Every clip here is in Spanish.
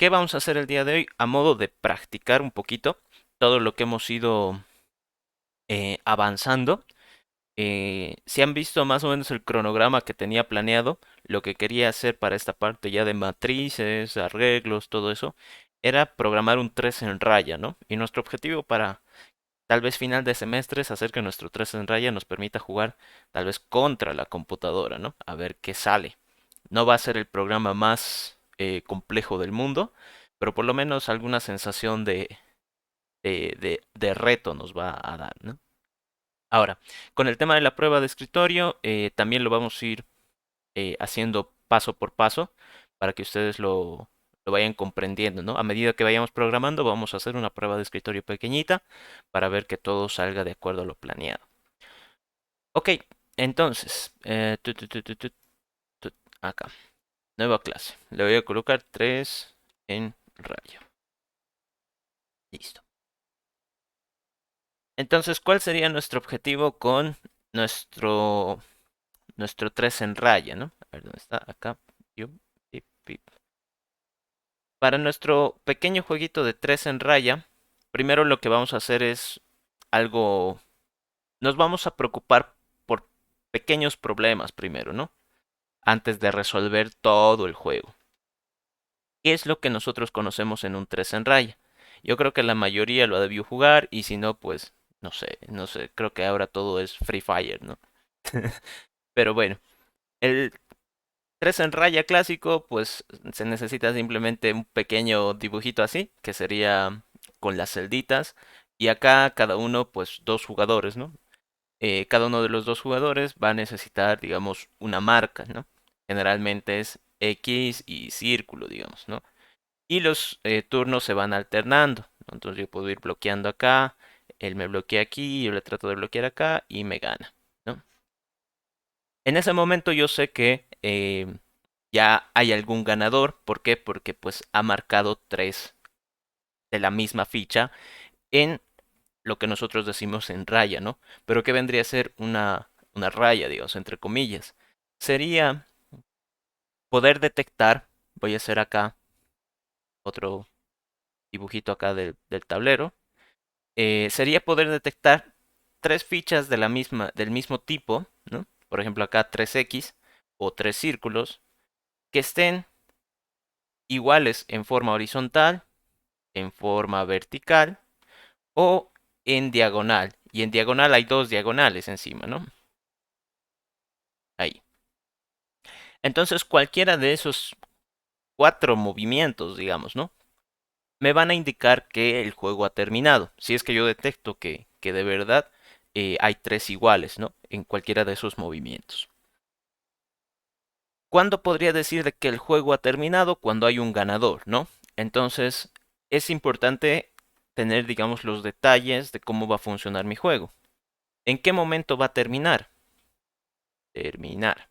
¿Qué vamos a hacer el día de hoy? A modo de practicar un poquito todo lo que hemos ido avanzando. Si han visto más o menos el cronograma que tenía planeado, lo que quería hacer para esta parte ya de matrices, arreglos, todo eso, era programar un 3 en raya, ¿no? Y nuestro objetivo para tal vez final de semestre es hacer que nuestro 3 en raya nos permita jugar tal vez contra la computadora, ¿no? A ver qué sale. No va a ser el programa más complejo del mundo, pero por lo menos alguna sensación de reto nos va a dar, ¿no? Ahora, con el tema de la prueba de escritorio, también lo vamos a ir haciendo paso por paso para que ustedes lo vayan comprendiendo, ¿no? A medida que vayamos programando, vamos a hacer una prueba de escritorio pequeñita para ver que todo salga de acuerdo a lo planeado. Ok, entonces, acá, nueva clase. Le voy a colocar 3 en raya. Listo. Entonces, ¿cuál sería nuestro objetivo con nuestro, nuestro 3 en raya, ¿no? A ver, ¿dónde está? Acá. Pip, pip. Para nuestro pequeño jueguito de 3 en raya, primero lo que vamos a hacer es algo... Nos vamos a preocupar por pequeños problemas primero, ¿no? Antes de resolver todo el juego. ¿Qué es lo que nosotros conocemos en un 3 en raya? Yo creo que la mayoría lo ha debido jugar y si no, pues no sé, creo que ahora todo es Free Fire, ¿no? Pero bueno, el 3 en raya clásico, pues se necesita simplemente un pequeño dibujito así, que sería con las celditas. Y acá cada uno, pues dos jugadores, ¿no? Cada uno de los dos jugadores va a necesitar, digamos, una marca, ¿no? Generalmente es X y círculo, digamos, ¿no? Y los turnos se van alternando, ¿no? Entonces yo puedo ir bloqueando acá, él me bloquea aquí, yo le trato de bloquear acá y me gana, ¿no? En ese momento yo sé que ya hay algún ganador. ¿Por qué? Porque pues ha marcado tres de la misma ficha en lo que nosotros decimos en raya, ¿no? Pero ¿qué vendría a ser una raya, digamos, entre comillas? Sería poder detectar, voy a hacer acá otro dibujito acá del tablero, sería poder detectar tres fichas de la misma, del mismo tipo, ¿no? Por ejemplo, acá 3X o tres círculos que estén iguales en forma horizontal, en forma vertical o en diagonal. Y en diagonal hay dos diagonales encima, ¿no? Ahí. Entonces cualquiera de esos cuatro movimientos, digamos, ¿no? Me van a indicar que el juego ha terminado. Si es que yo detecto que de verdad hay tres iguales, ¿no? En cualquiera de esos movimientos. ¿Cuándo podría decir de que el juego ha terminado? Cuando hay un ganador, ¿no? Entonces es importante tener, digamos, los detalles de cómo va a funcionar mi juego. ¿En qué momento va a terminar? Terminar.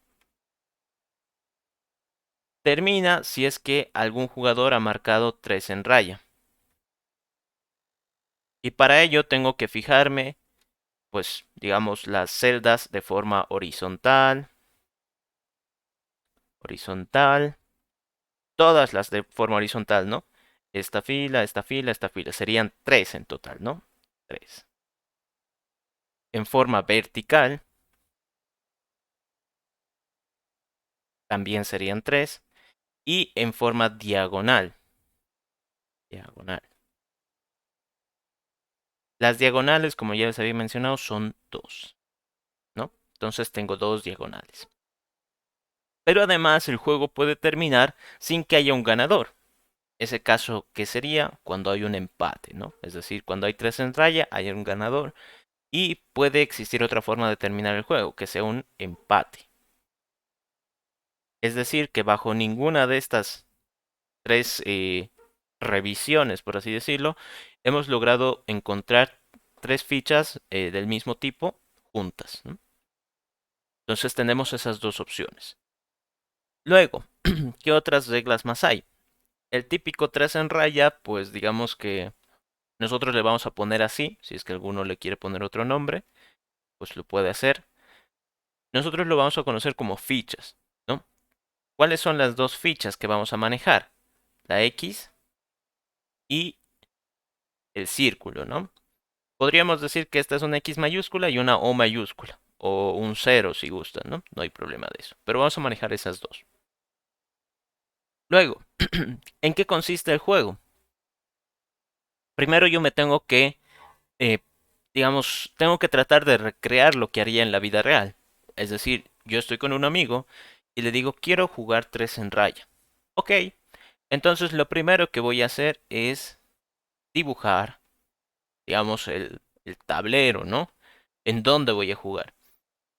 Termina si es que algún jugador ha marcado 3 en raya. Y para ello tengo que fijarme, pues, digamos, las celdas de forma horizontal, horizontal, todas las de forma horizontal, ¿no? Esta fila, esta fila, esta fila. Serían 3 en total, ¿no? 3. En forma vertical, también serían 3. Y en forma diagonal, diagonal. Las diagonales, como ya les había mencionado, son 2, ¿no? Entonces tengo dos diagonales. Pero además el juego puede terminar sin que haya un ganador. Ese caso que sería cuando hay un empate, ¿no? Es decir, cuando hay 3 en raya, hay un ganador. Y puede existir otra forma de terminar el juego, que sea un empate. Es decir, que bajo ninguna de estas tres revisiones, por así decirlo, hemos logrado encontrar tres fichas del mismo tipo juntas, ¿no? Entonces tenemos esas dos opciones. Luego, ¿qué otras reglas más hay? El típico 3 en raya, pues digamos que nosotros le vamos a poner así, si es que alguno le quiere poner otro nombre, pues lo puede hacer. Nosotros lo vamos a conocer como fichas, ¿no? ¿Cuáles son las dos fichas que vamos a manejar? La X y el círculo, ¿no? Podríamos decir que esta es una X mayúscula y una O mayúscula, o un cero si gustan, ¿no? No hay problema de eso, pero vamos a manejar esas dos. Luego, ¿en qué consiste el juego? Primero yo me tengo que, eh, digamos, tengo que tratar de recrear lo que haría en la vida real. Es decir, yo estoy con un amigo y le digo, quiero jugar 3 en raya. Ok, entonces lo primero que voy a hacer es dibujar, digamos, el tablero, ¿no? En dónde voy a jugar.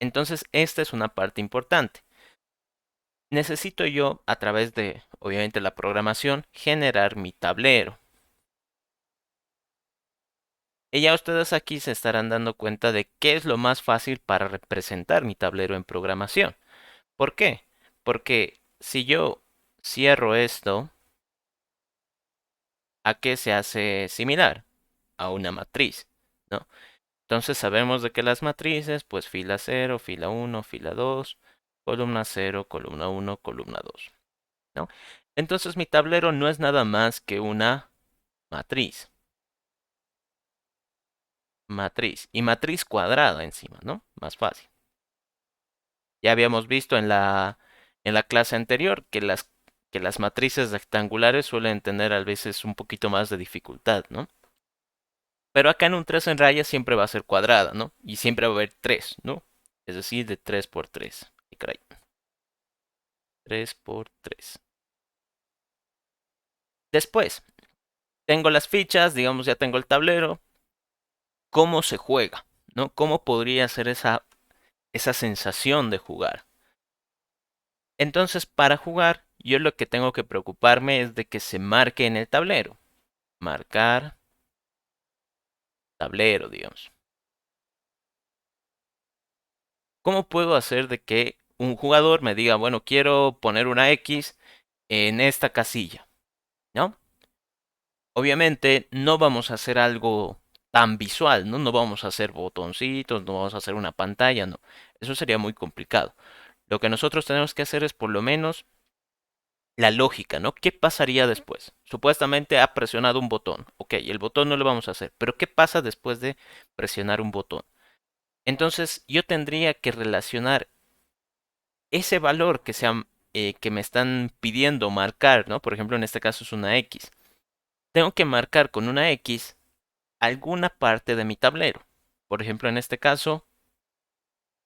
Entonces, esta es una parte importante. Necesito yo, a través de, obviamente, la programación, generar mi tablero. Y ya ustedes aquí se estarán dando cuenta de qué es lo más fácil para representar mi tablero en programación. ¿Por qué? Porque si yo cierro esto, ¿a qué se hace similar? A una matriz, ¿no? Entonces sabemos de que las matrices, pues fila 0, fila 1, fila 2, columna 0, columna 1, columna 2, ¿no? Entonces mi tablero no es nada más que una matriz. Matriz. Y matriz cuadrada encima, ¿no? Más fácil. Ya habíamos visto en la clase anterior que las matrices rectangulares suelen tener a veces un poquito más de dificultad, ¿no? Pero acá en un 3 en raya siempre va a ser cuadrada, ¿no? Y siempre va a haber 3, ¿no? Es decir, de 3 por 3. Ay, caray. 3 por 3. Después, tengo las fichas, digamos, ya tengo el tablero. ¿Cómo se juega? ¿No? ¿Cómo podría ser esa sensación de jugar? Entonces, para jugar, yo lo que tengo que preocuparme es de que se marque en el tablero. Marcar tablero, digamos. ¿Cómo puedo hacer de que un jugador me diga, bueno, quiero poner una X en esta casilla? ¿No? Obviamente no vamos a hacer algo tan visual, ¿no? No vamos a hacer botoncitos, no vamos a hacer una pantalla, no. Eso sería muy complicado. Lo que nosotros tenemos que hacer es por lo menos la lógica, ¿no? ¿Qué pasaría después? Supuestamente ha presionado un botón. Ok, el botón no lo vamos a hacer, pero ¿qué pasa después de presionar un botón? Entonces yo tendría que relacionar ese valor que me están pidiendo marcar, ¿no? Por ejemplo, en este caso es una X. Tengo que marcar con una X alguna parte de mi tablero. Por ejemplo, en este caso,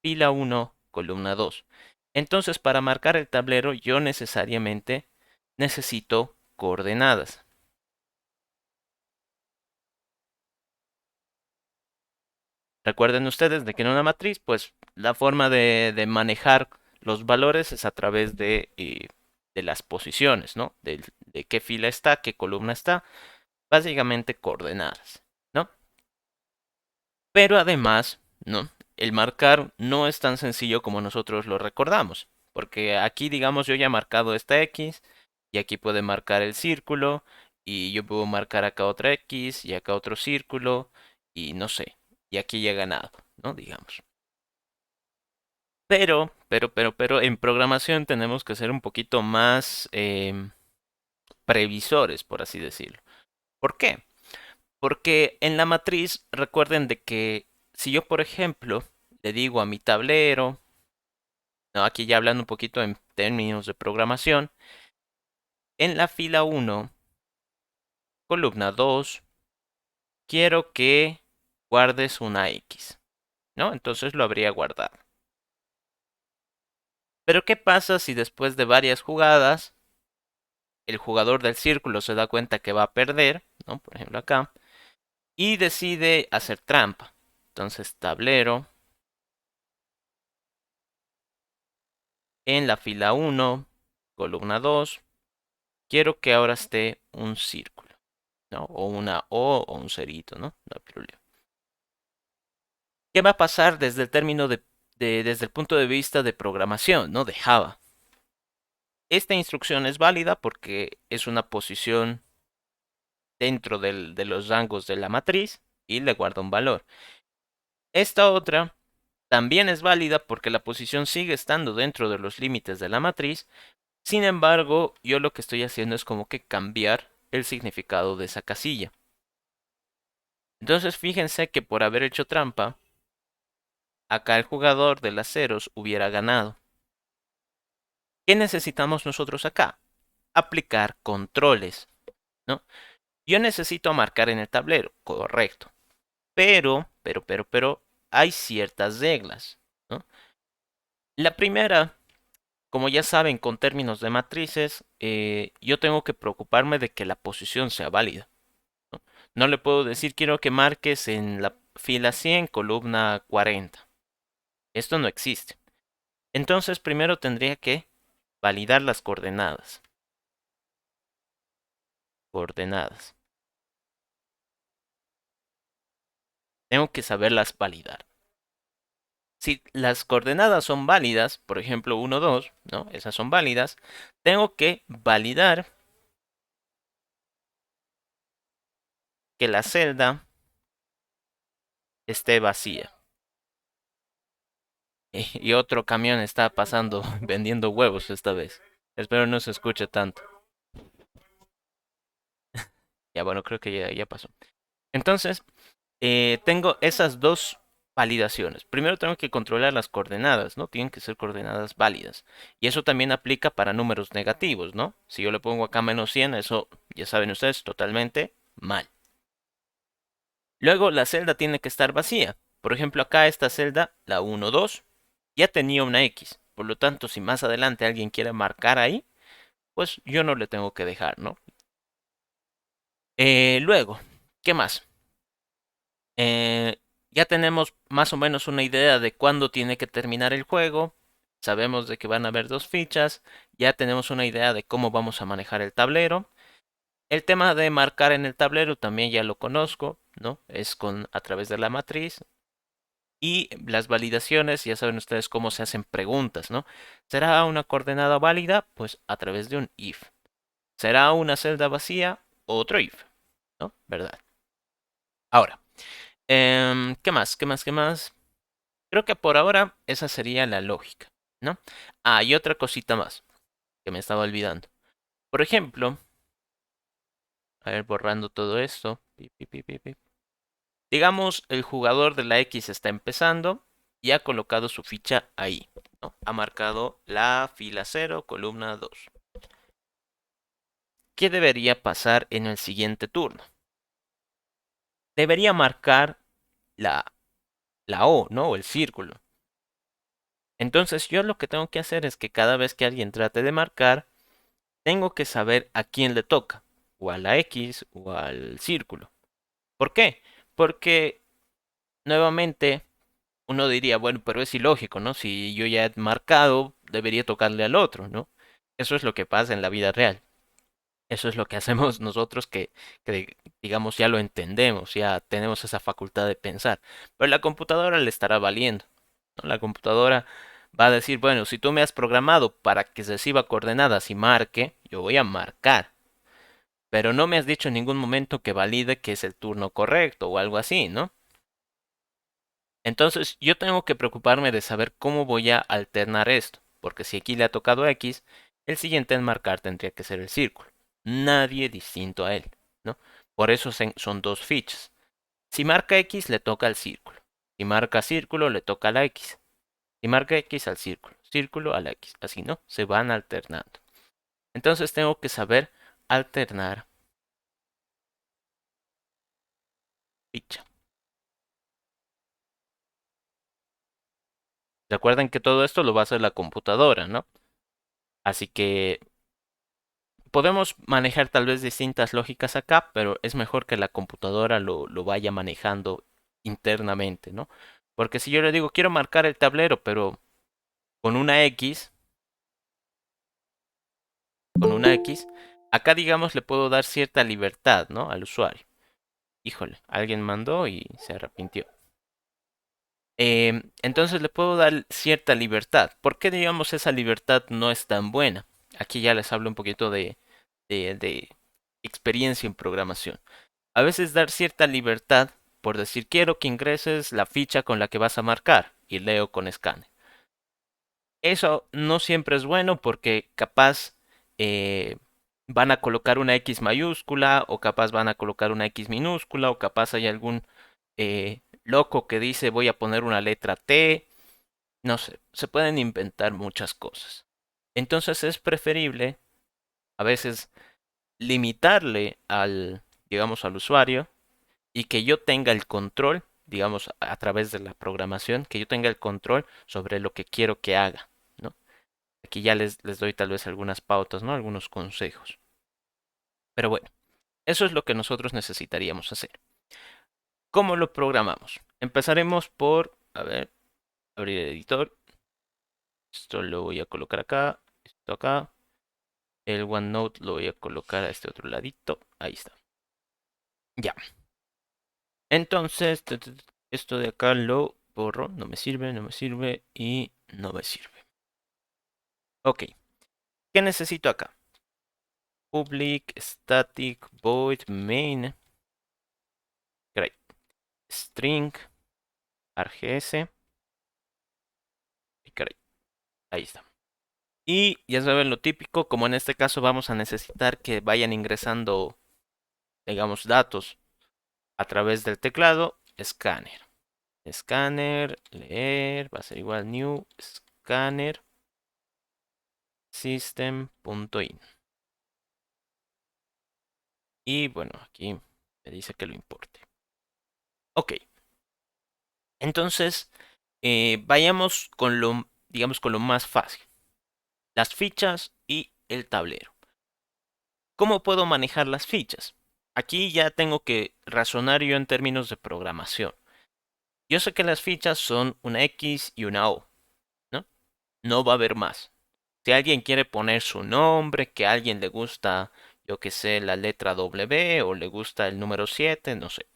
fila 1, columna 2. Entonces, para marcar el tablero, yo necesariamente necesito coordenadas. Recuerden ustedes de que en una matriz, pues la forma de manejar los valores es a través de las posiciones, ¿no? De qué fila está, qué columna está, básicamente coordenadas, ¿no? Pero además, ¿no? El marcar no es tan sencillo como nosotros lo recordamos, porque aquí, digamos, yo ya he marcado esta X, y aquí puede marcar el círculo, y yo puedo marcar acá otra X, y acá otro círculo, y no sé, y aquí ya he ganado, ¿no? Digamos. Pero, en programación tenemos que ser un poquito más previsores, por así decirlo. ¿Por qué? Porque en la matriz, recuerden de que si yo, por ejemplo, le digo a mi tablero, no, aquí ya hablando un poquito en términos de programación, en la fila 1, columna 2, quiero que guardes una X, ¿no? Entonces lo habría guardado. Pero ¿qué pasa si después de varias jugadas el jugador del círculo se da cuenta que va a perder, ¿no? Por ejemplo acá, y decide hacer trampa? Entonces tablero, en la fila 1, columna 2, quiero que ahora esté un círculo, ¿no? O una O o un cerito, ¿no? No hay problema. ¿Qué va a pasar desde el término desde el punto de vista de programación, ¿no? De Java. Esta instrucción es válida porque es una posición dentro de los rangos de la matriz y le guarda un valor. Esta otra también es válida porque la posición sigue estando dentro de los límites de la matriz. Sin embargo, yo lo que estoy haciendo es como que cambiar el significado de esa casilla. Entonces fíjense que por haber hecho trampa, acá el jugador de las ceros hubiera ganado. ¿Qué necesitamos nosotros acá? Aplicar controles, ¿no? Yo necesito marcar en el tablero, correcto. Pero, hay ciertas reglas, ¿no? La primera, como ya saben, con términos de matrices, yo tengo que preocuparme de que la posición sea válida. ¿No? No le puedo decir quiero que marques en la fila 100, columna 40. Esto no existe. Entonces primero tendría que validar las coordenadas. Coordenadas. Tengo que saberlas validar. Si las coordenadas son válidas, por ejemplo 1, 2, ¿no? Esas son válidas, tengo que validar que la celda esté vacía. Y otro camión está pasando vendiendo huevos esta vez. Espero no se escuche tanto. Ya bueno, creo que ya pasó. Entonces, tengo esas dos validaciones. Primero tengo que controlar las coordenadas, ¿no? Tienen que ser coordenadas válidas. Y eso también aplica para números negativos, ¿no? Si yo le pongo acá menos 100, eso ya saben ustedes, totalmente mal. Luego la celda tiene que estar vacía. Por ejemplo, acá esta celda, la 1, 2, ya tenía una X. Por lo tanto, si más adelante alguien quiere marcar ahí, pues yo no le tengo que dejar, ¿no? Luego, ¿qué más? Ya tenemos más o menos una idea de cuándo tiene que terminar el juego. Sabemos de que van a haber dos fichas. Ya tenemos una idea de cómo vamos a manejar el tablero. El tema de marcar en el tablero también ya lo conozco, ¿no? Es a través de la matriz. Y las validaciones, ya saben ustedes cómo se hacen preguntas, ¿no? ¿Será una coordenada válida? Pues a través de un if. ¿Será una celda vacía? Otro if, ¿no? ¿Verdad? Ahora, ¿qué más? ¿Qué más? ¿Qué más? Creo que por ahora esa sería la lógica, ¿no? Ah, y otra cosita más que me estaba olvidando. Por ejemplo, a ver, borrando todo esto. Digamos, el jugador de la X está empezando y ha colocado su ficha ahí, ¿no? Ha marcado la fila 0, columna 2. ¿Qué debería pasar en el siguiente turno? Debería marcar la O, ¿no? O el círculo. Entonces yo lo que tengo que hacer es que cada vez que alguien trate de marcar, tengo que saber a quién le toca, o a la X o al círculo. ¿Por qué? Porque nuevamente uno diría, bueno, pero es ilógico, ¿no? Si yo ya he marcado, debería tocarle al otro, ¿no? Eso es lo que pasa en la vida real. Eso es lo que hacemos nosotros que digamos, ya lo entendemos, ya tenemos esa facultad de pensar. Pero la computadora le estará valiendo, ¿no? La computadora va a decir, bueno, si tú me has programado para que reciba coordenadas y marque, yo voy a marcar. Pero no me has dicho en ningún momento que valide que es el turno correcto o algo así, ¿no? Entonces yo tengo que preocuparme de saber cómo voy a alternar esto, porque si aquí le ha tocado X, el siguiente en marcar tendría que ser el círculo. Nadie distinto a él, ¿no? Por eso son dos fichas. Si marca X, le toca al círculo. Si marca círculo, le toca a la X. Si marca X al círculo, círculo a la X. Así, ¿no? Se van alternando. Entonces tengo que saber alternar ficha. Recuerden que todo esto lo va a hacer la computadora, ¿no? Así que podemos manejar tal vez distintas lógicas acá, pero es mejor que la computadora lo vaya manejando internamente, ¿no? Porque si yo le digo, quiero marcar el tablero, pero con una X, con una X, acá digamos le puedo dar cierta libertad, ¿no? Al usuario. Híjole, alguien mandó y se arrepintió. Entonces le puedo dar cierta libertad. ¿Por qué digamos esa libertad no es tan buena? Aquí ya les hablo un poquito de experiencia en programación. A veces dar cierta libertad por decir quiero que ingreses la ficha con la que vas a marcar y leo con scan. Eso no siempre es bueno porque capaz eh, van a colocar una X mayúscula o capaz van a colocar una X minúscula o capaz hay algún loco que dice voy a poner una letra T. No sé, se pueden inventar muchas cosas. Entonces es preferible a veces limitarle al, digamos, al usuario y que yo tenga el control, digamos, a través de la programación, que yo tenga el control sobre lo que quiero que haga, ¿no? Aquí ya les doy tal vez algunas pautas, ¿no? Algunos consejos. Pero bueno, eso es lo que nosotros necesitaríamos hacer. ¿Cómo lo programamos? Empezaremos por, a ver, abrir el editor. Esto lo voy a colocar acá, esto acá. El OneNote lo voy a colocar a este otro ladito. Ahí está. Ya. Entonces, esto de acá lo borro. No me sirve, no me sirve y no me sirve. Ok. ¿Qué necesito acá? Public static void main. Great. String args. Great. Ahí está. Y ya saben lo típico, como en este caso vamos a necesitar que vayan ingresando, digamos, datos a través del teclado, scanner. Scanner, leer, va a ser igual new scanner system.in. Y bueno, aquí me dice que lo importe. Ok, entonces vayamos con lo, digamos, con lo más fácil. Las fichas y el tablero. ¿Cómo puedo manejar las fichas? Aquí ya tengo que razonar yo en términos de programación. Yo sé que las fichas son una X y una O, ¿no? No va a haber más. Si alguien quiere poner su nombre, que a alguien le gusta, yo que sé, la letra W o le gusta el número 7, no sé.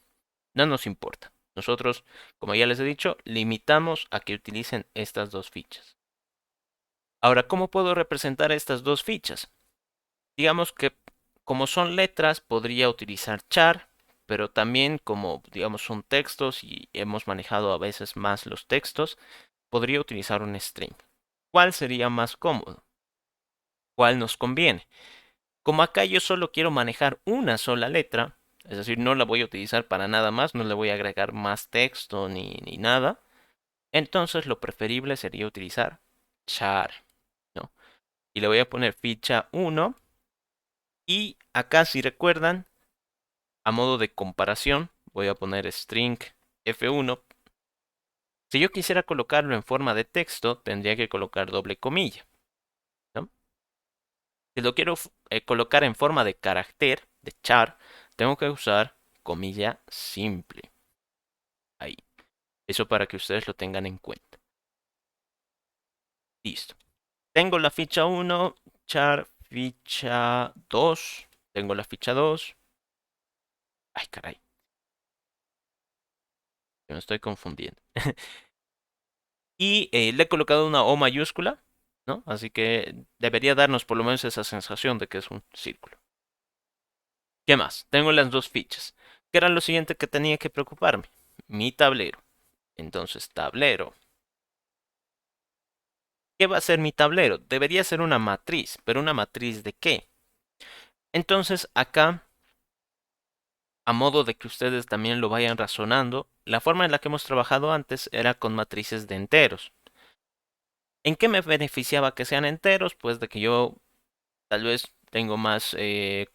No nos importa. Nosotros, como ya les he dicho, limitamos a que utilicen estas dos fichas. Ahora, ¿cómo puedo representar estas dos fichas? Digamos que como son letras, podría utilizar char, pero también como, digamos, son textos y hemos manejado a veces más los textos, podría utilizar un string. ¿Cuál sería más cómodo? ¿Cuál nos conviene? Como acá yo solo quiero manejar una sola letra, es decir, no la voy a utilizar para nada más, no le voy a agregar más texto ni nada, entonces lo preferible sería utilizar char, ¿no? Y le voy a poner ficha 1 y acá si recuerdan, a modo de comparación, voy a poner string f1. Si yo quisiera colocarlo en forma de texto, tendría que colocar doble comilla, ¿no? Si lo quiero colocar en forma de carácter, de char, tengo que usar comilla simple. Ahí. Eso para que ustedes lo tengan en cuenta. Listo. Tengo la ficha 1, char, ficha 2. Tengo la ficha 2. Ay, caray. Me estoy confundiendo. Y le he colocado una O mayúscula, ¿no? Así que debería darnos por lo menos esa sensación de que es un círculo. ¿Qué más? Tengo las dos fichas. ¿Qué era lo siguiente que tenía que preocuparme? Mi tablero. Entonces, tablero. ¿Qué va a ser mi tablero? Debería ser una matriz, pero ¿una matriz de qué? Entonces, acá, a modo de que ustedes también lo vayan razonando, la forma en la que hemos trabajado antes era con matrices de enteros. ¿En qué me beneficiaba que sean enteros? Pues de que yo tal vez tengo más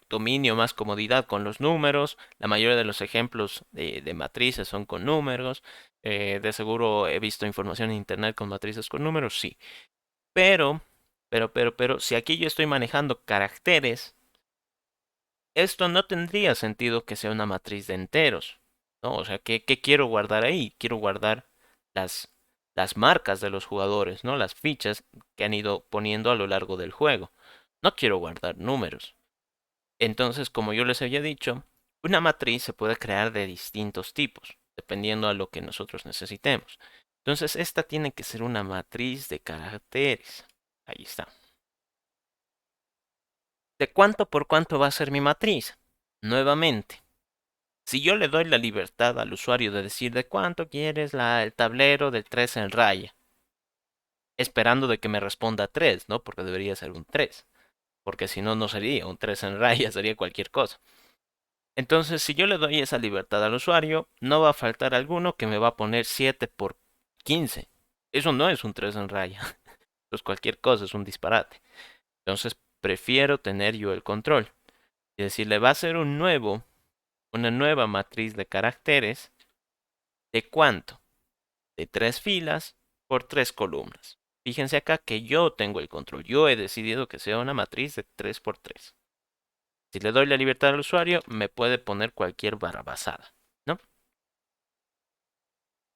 dominio, más comodidad con los números. La mayoría de los ejemplos de matrices son con números. De seguro he visto información en internet con matrices con números, sí. Pero, si aquí yo estoy manejando caracteres, esto no tendría sentido que sea una matriz de enteros, ¿no? O sea, ¿qué quiero guardar ahí? Quiero guardar las, las marcas de los jugadores, ¿no? Las fichas que han ido poniendo a lo largo del juego. No quiero guardar números. Entonces, como yo les había dicho, una matriz se puede crear de distintos tipos, dependiendo a lo que nosotros necesitemos. Entonces, esta tiene que ser una matriz de caracteres. Ahí está. ¿De cuánto por cuánto va a ser mi matriz? Nuevamente, si yo le doy la libertad al usuario de decir de cuánto quieres el tablero del 3 en raya, esperando de que me responda 3, ¿no? Porque debería ser un 3. porque si no, no sería un 3 en raya, sería cualquier cosa. Entonces, si yo le doy esa libertad al usuario, no va a faltar alguno que me va a poner 7 por 15. Eso no es un 3 en raya. Pues cualquier cosa es un disparate. Entonces, prefiero tener yo el control. Y decirle, va a ser una nueva matriz de caracteres. ¿De cuánto? De 3 filas por 3 columnas. Fíjense acá que yo tengo el control. Yo he decidido que sea una matriz de 3 por 3. Si le doy la libertad al usuario, me puede poner cualquier barrabasada, ¿no?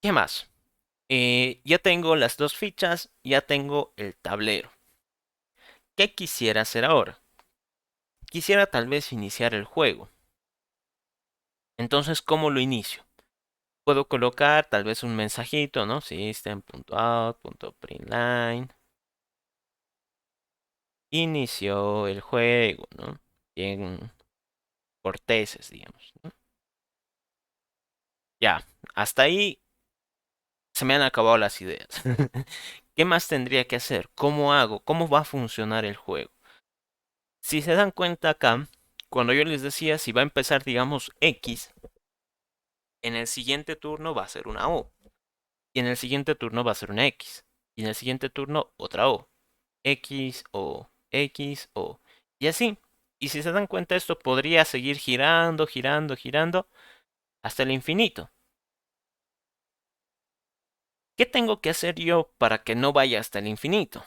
¿Qué más? Ya tengo las dos fichas, ya tengo el tablero. ¿Qué quisiera hacer ahora? Quisiera tal vez iniciar el juego. Entonces, ¿cómo lo inicio? Puedo colocar tal vez un mensajito, ¿no? System.out.println. Inició el juego, ¿no? Bien corteses, digamos, ¿no? Ya, hasta ahí se me han acabado las ideas. ¿Qué más tendría que hacer? ¿Cómo hago? ¿Cómo va a funcionar el juego? Si se dan cuenta acá, cuando yo les decía si va a empezar, digamos, X, en el siguiente turno va a ser una O. Y en el siguiente turno va a ser una X. Y en el siguiente turno otra O. X, O, X, O. Y así. Y si se dan cuenta, esto podría seguir girando, girando, girando hasta el infinito. ¿Qué tengo que hacer yo para que no vaya hasta el infinito?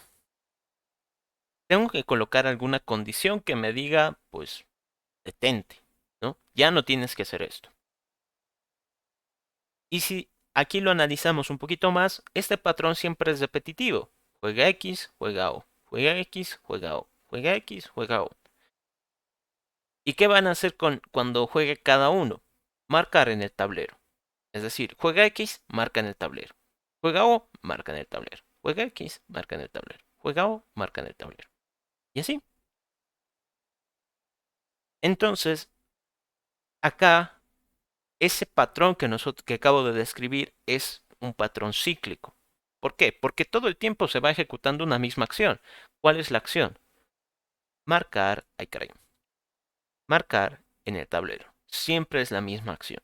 Tengo que colocar alguna condición que me diga, pues, detente, ¿no? Ya no tienes que hacer esto. Y si aquí lo analizamos un poquito más, este patrón siempre es repetitivo. Juega X, juega O. Juega X, juega O. Juega X, juega O. ¿Y qué van a hacer cuando juegue cada uno? Marcar en el tablero. Es decir, juega X, marca en el tablero. Juega O, marca en el tablero. Juega X, marca en el tablero. Juega O, marca en el tablero. Y así. Entonces, acá, ese patrón que acabo de describir es un patrón cíclico. ¿Por qué? Porque todo el tiempo se va ejecutando una misma acción. ¿Cuál es la acción? Marcar, ay caray, marcar en el tablero. Siempre es la misma acción.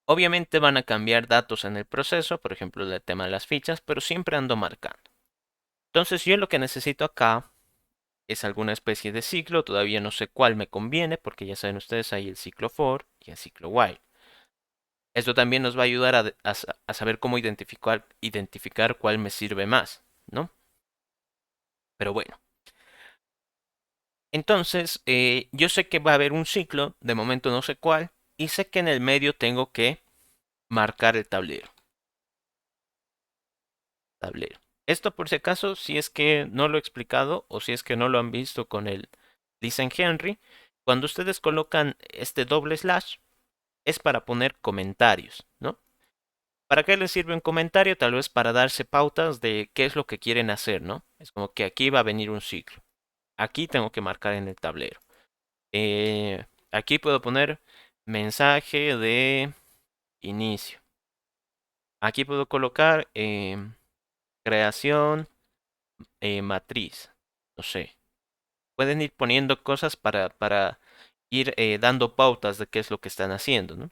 Obviamente van a cambiar datos en el proceso, por ejemplo, el tema de las fichas, pero siempre ando marcando. Entonces yo lo que necesito acá es alguna especie de ciclo, todavía no sé cuál me conviene, porque ya saben ustedes, hay el ciclo for y el ciclo while. Esto también nos va a ayudar a saber cómo identificar cuál me sirve más, ¿no? Pero bueno. Entonces, yo sé que va a haber un ciclo, de momento no sé cuál, y sé que en el medio tengo que marcar el tablero. Tablero. Esto por si acaso, si es que no lo he explicado o si es que no lo han visto con el Listen Henry, cuando ustedes colocan este doble slash es para poner comentarios, ¿no? ¿Para qué les sirve un comentario? Tal vez para darse pautas de qué es lo que quieren hacer, ¿no? Es como que aquí va a venir un ciclo. Aquí tengo que marcar en el tablero. Aquí puedo poner mensaje de inicio. Aquí puedo colocar creación matriz. No sé. Pueden ir poniendo cosas para ir dando pautas de qué es lo que están haciendo, ¿no?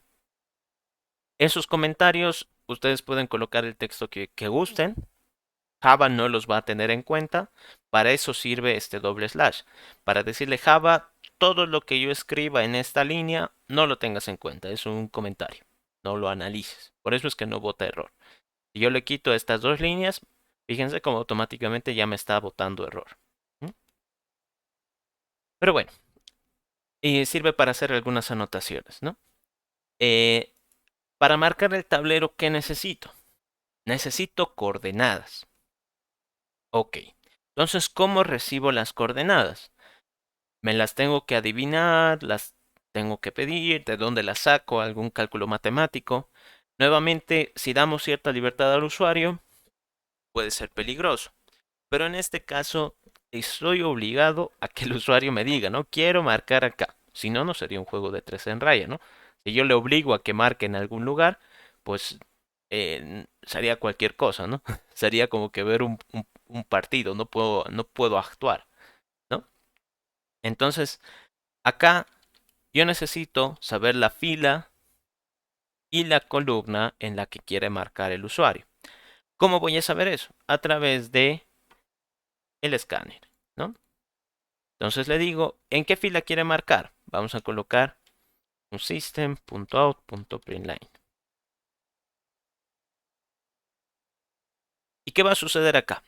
Esos comentarios, ustedes pueden colocar el texto que gusten. Java no los va a tener en cuenta. Para eso sirve este doble slash. Para decirle Java, todo lo que yo escriba en esta línea, no lo tengas en cuenta. Es un comentario. No lo analices. Por eso es que no bota error. Si yo le quito estas dos líneas, fíjense cómo automáticamente ya me está botando error. ¿Mm? Pero bueno, y sirve para hacer algunas anotaciones, ¿no? Eh, para marcar el tablero, ¿qué necesito? Necesito coordenadas. Ok. Entonces, ¿cómo recibo las coordenadas? Me las tengo que adivinar, las tengo que pedir, de dónde las saco, algún cálculo matemático. Nuevamente, si damos cierta libertad al usuario, puede ser peligroso. Pero en este caso, estoy obligado a que el usuario me diga, ¿no? Quiero marcar acá. Si no, no sería un juego de tres en raya, ¿no? Si yo le obligo a que marque en algún lugar, pues sería cualquier cosa, ¿no? Sería como que ver un partido, no puedo actuar. Entonces, acá yo necesito saber la fila y la columna en la que quiere marcar el usuario. ¿Cómo voy a saber eso? A través de el escáner, ¿no? Entonces le digo, ¿en qué fila quiere marcar? Vamos a colocar un system.out.println. ¿Y qué va a suceder acá?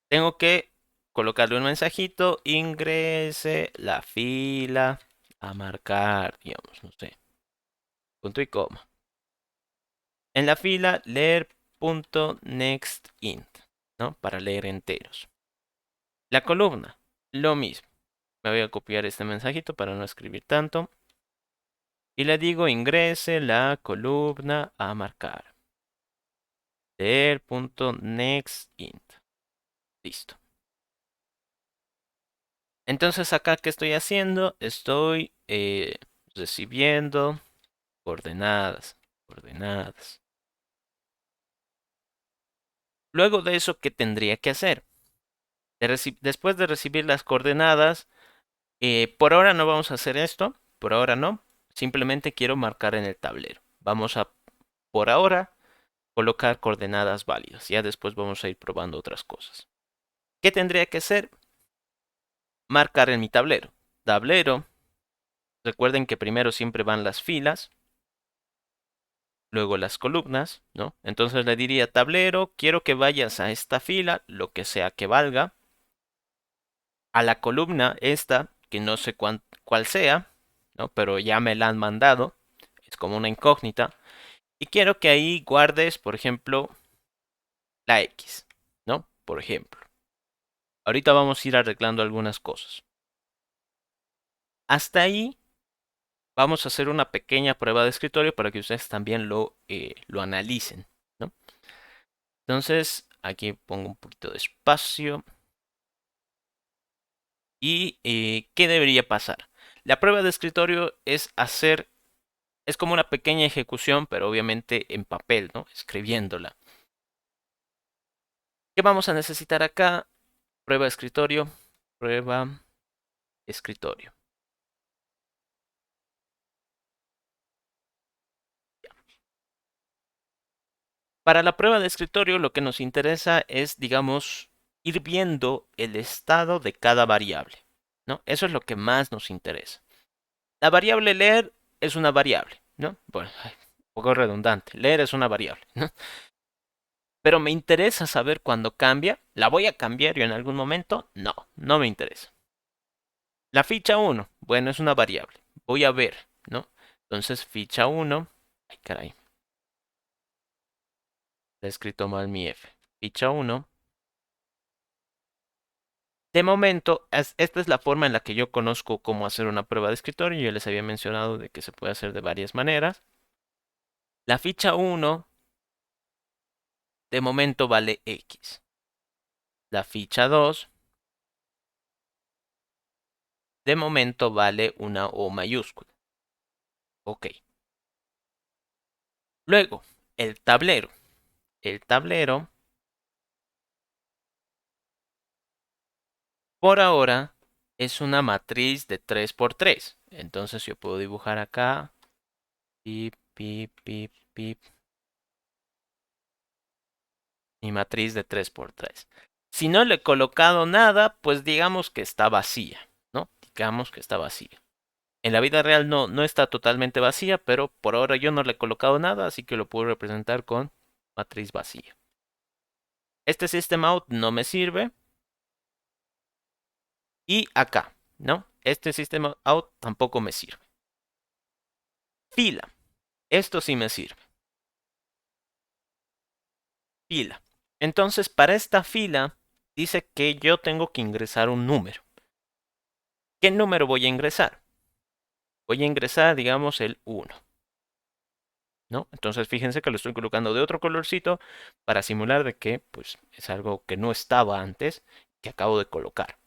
Tengo que colocarle un mensajito, ingrese la fila a marcar, digamos, no sé, punto y coma. En la fila leer.nextInt, ¿no? Para leer enteros. La columna, lo mismo. Me voy a copiar este mensajito para no escribir tanto. Y le digo ingrese la columna a marcar. Leer.nextInt. Listo. Entonces acá, ¿qué estoy haciendo? Estoy recibiendo coordenadas. Coordenadas. Luego de eso, ¿qué tendría que hacer? Después de recibir las coordenadas, por ahora no vamos a hacer esto. Por ahora no. Simplemente quiero marcar en el tablero. Vamos a, por ahora, colocar coordenadas válidas. Ya después vamos a ir probando otras cosas. ¿Qué tendría que hacer? Marcar en mi tablero. Tablero. Recuerden que primero siempre van las filas, luego las columnas, ¿no? Entonces le diría tablero, quiero que vayas a esta fila, lo que sea que valga, a la columna esta, que no sé cuál sea, ¿no? Pero ya me la han mandado, es como una incógnita, y quiero que ahí guardes, por ejemplo, la X, ¿no? Por ejemplo. Ahorita vamos a ir arreglando algunas cosas. Hasta ahí vamos a hacer una pequeña prueba de escritorio para que ustedes también lo analicen, ¿no? Entonces, aquí pongo un poquito de espacio. ¿Y qué debería pasar? La prueba de escritorio es como una pequeña ejecución, pero obviamente en papel, ¿no? Escribiéndola. ¿Qué vamos a necesitar acá? Prueba de escritorio, prueba escritorio. Para la prueba de escritorio lo que nos interesa es, digamos, ir viendo el estado de cada variable, ¿no? Eso es lo que más nos interesa. La variable leer es una variable, ¿no? Bueno, un poco redundante. Leer es una variable, ¿no? Pero me interesa saber cuándo cambia. ¿La voy a cambiar yo en algún momento? No, no me interesa. La ficha 1, bueno, es una variable. Voy a ver, ¿no? Entonces, ficha 1. Ay, caray. He escrito mal mi F. Ficha 1. De momento, esta es la forma en la que yo conozco cómo hacer una prueba de escritorio. Yo les había mencionado de que se puede hacer de varias maneras. La ficha 1 de momento vale X. La ficha 2 de momento vale una O mayúscula. Ok. Luego, el tablero. El tablero, por ahora, es una matriz de 3×3. Entonces yo puedo dibujar acá. Pip, pip, pip, pip. Mi matriz de 3×3. Si no le he colocado nada, pues digamos que está vacía, ¿no? Digamos que está vacía. En la vida real no está totalmente vacía, pero por ahora yo no le he colocado nada, así que lo puedo representar con matriz vacía. Este system out no me sirve. Y acá, ¿no? Este system out tampoco me sirve. Fila. Esto sí me sirve. Fila. Entonces, para esta fila, dice que yo tengo que ingresar un número. ¿Qué número voy a ingresar? Voy a ingresar, digamos, el 1. ¿No? Entonces, fíjense que lo estoy colocando de otro colorcito para simular de que, pues, es algo que no estaba antes, que acabo de colocar.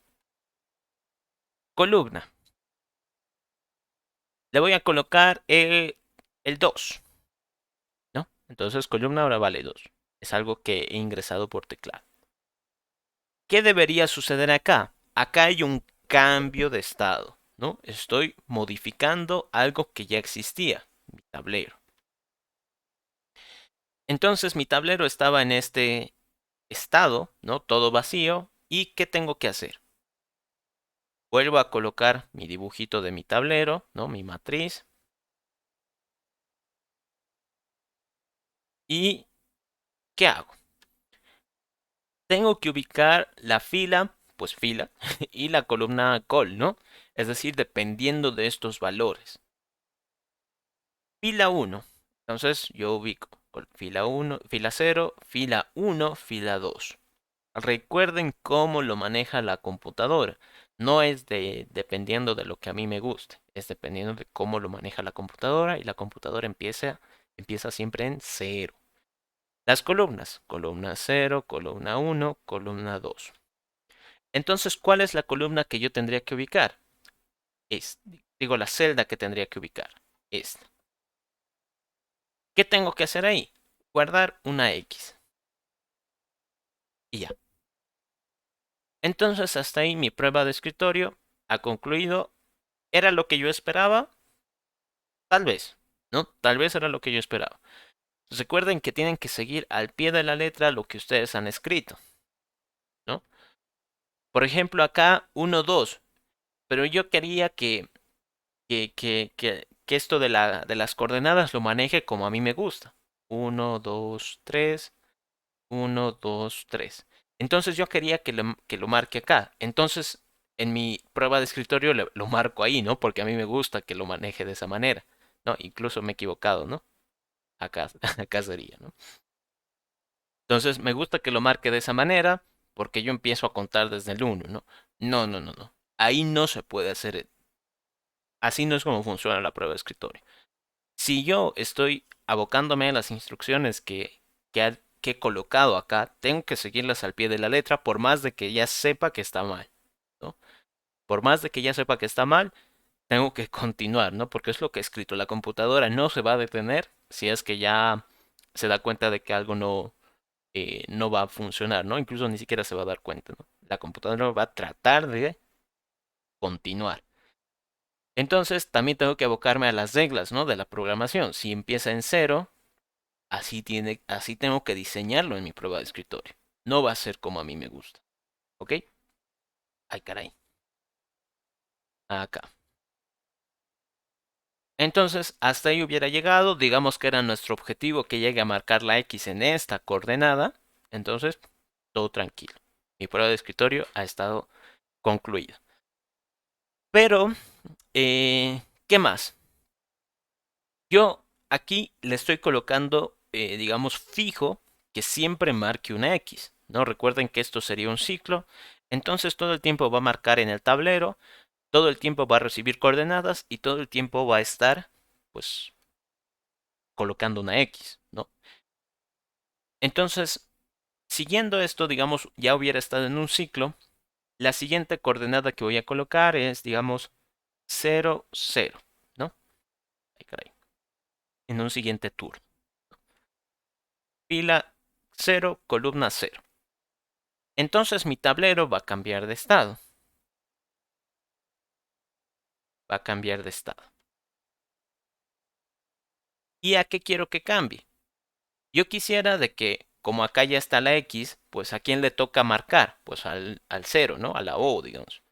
Columna. Le voy a colocar el 2. ¿No? Entonces, columna ahora vale 2. Es algo que he ingresado por teclado. ¿Qué debería suceder acá? Acá hay un cambio de estado, ¿no? Estoy modificando algo que ya existía, mi tablero. Entonces mi tablero estaba en este estado, ¿no? Todo vacío. ¿Y qué tengo que hacer? Vuelvo a colocar mi dibujito de mi tablero, ¿no? Mi matriz. ¿Y qué hago? Tengo que ubicar la fila, pues fila, y la columna col, ¿no? Es decir, dependiendo de estos valores. Fila 1. Entonces yo ubico fila 1, fila 0, fila 1, fila 2. Recuerden cómo lo maneja la computadora. No es dependiendo de lo que a mí me guste, es dependiendo de cómo lo maneja la computadora y la computadora empieza siempre en 0. Las columnas, columna 0, columna 1, columna 2. Entonces, ¿cuál es la columna que yo tendría que ubicar? Digo, la celda que tendría que ubicar. Esta. ¿Qué tengo que hacer ahí? Guardar una X. Y ya. Entonces, hasta ahí mi prueba de escritorio ha concluido. ¿Era lo que yo esperaba? Tal vez, ¿no? Tal vez era lo que yo esperaba. Recuerden que tienen que seguir al pie de la letra lo que ustedes han escrito, ¿no? Por ejemplo, acá 1, 2. Pero yo quería que esto de las coordenadas lo maneje como a mí me gusta. 1, 2, 3, 1, 2, 3. Entonces yo quería que lo marque acá. Entonces en mi prueba de escritorio lo marco ahí, ¿no? Porque a mí me gusta que lo maneje de esa manera. No, incluso me he equivocado, ¿no? Acá, acá sería, ¿no? Entonces me gusta que lo marque de esa manera porque yo empiezo a contar desde el 1, ¿no? No, no, no, no. Ahí no se puede hacer. Así no es como funciona la prueba de escritorio. Si yo estoy abocándome a las instrucciones que he colocado acá, tengo que seguirlas al pie de la letra por más de que ya sepa que está mal, ¿no? Por más de que ya sepa que está mal, tengo que continuar, ¿no? Porque es lo que he escrito. La computadora no se va a detener si es que ya se da cuenta de que algo no va a funcionar, ¿no? Incluso ni siquiera se va a dar cuenta, ¿no? La computadora va a tratar de continuar. Entonces también tengo que abocarme a las reglas, ¿no? De la programación. Si empieza en cero, así tengo que diseñarlo en mi prueba de escritorio. No va a ser como a mí me gusta. ¿Ok? Ay, caray. Acá. Entonces, hasta ahí hubiera llegado. Digamos que era nuestro objetivo que llegue a marcar la X en esta coordenada. Entonces, todo tranquilo. Mi prueba de escritorio ha estado concluida. Pero, ¿qué más? Yo aquí le estoy colocando, digamos, fijo que siempre marque una X, ¿no? Recuerden que esto sería un ciclo. Entonces todo el tiempo va a marcar en el tablero, todo el tiempo va a recibir coordenadas y todo el tiempo va a estar, pues, colocando una X, ¿no? Entonces, siguiendo esto, digamos, ya hubiera estado en un ciclo. La siguiente coordenada que voy a colocar es, digamos, 0, 0, ¿no? Ay, caray. En un siguiente turno. Fila 0, columna 0. Entonces mi tablero va a cambiar de estado. Va a cambiar de estado. ¿Y a qué quiero que cambie? Yo quisiera de que, como acá ya está la X, pues a quién le toca marcar, pues al 0, ¿no? A la O, digamos.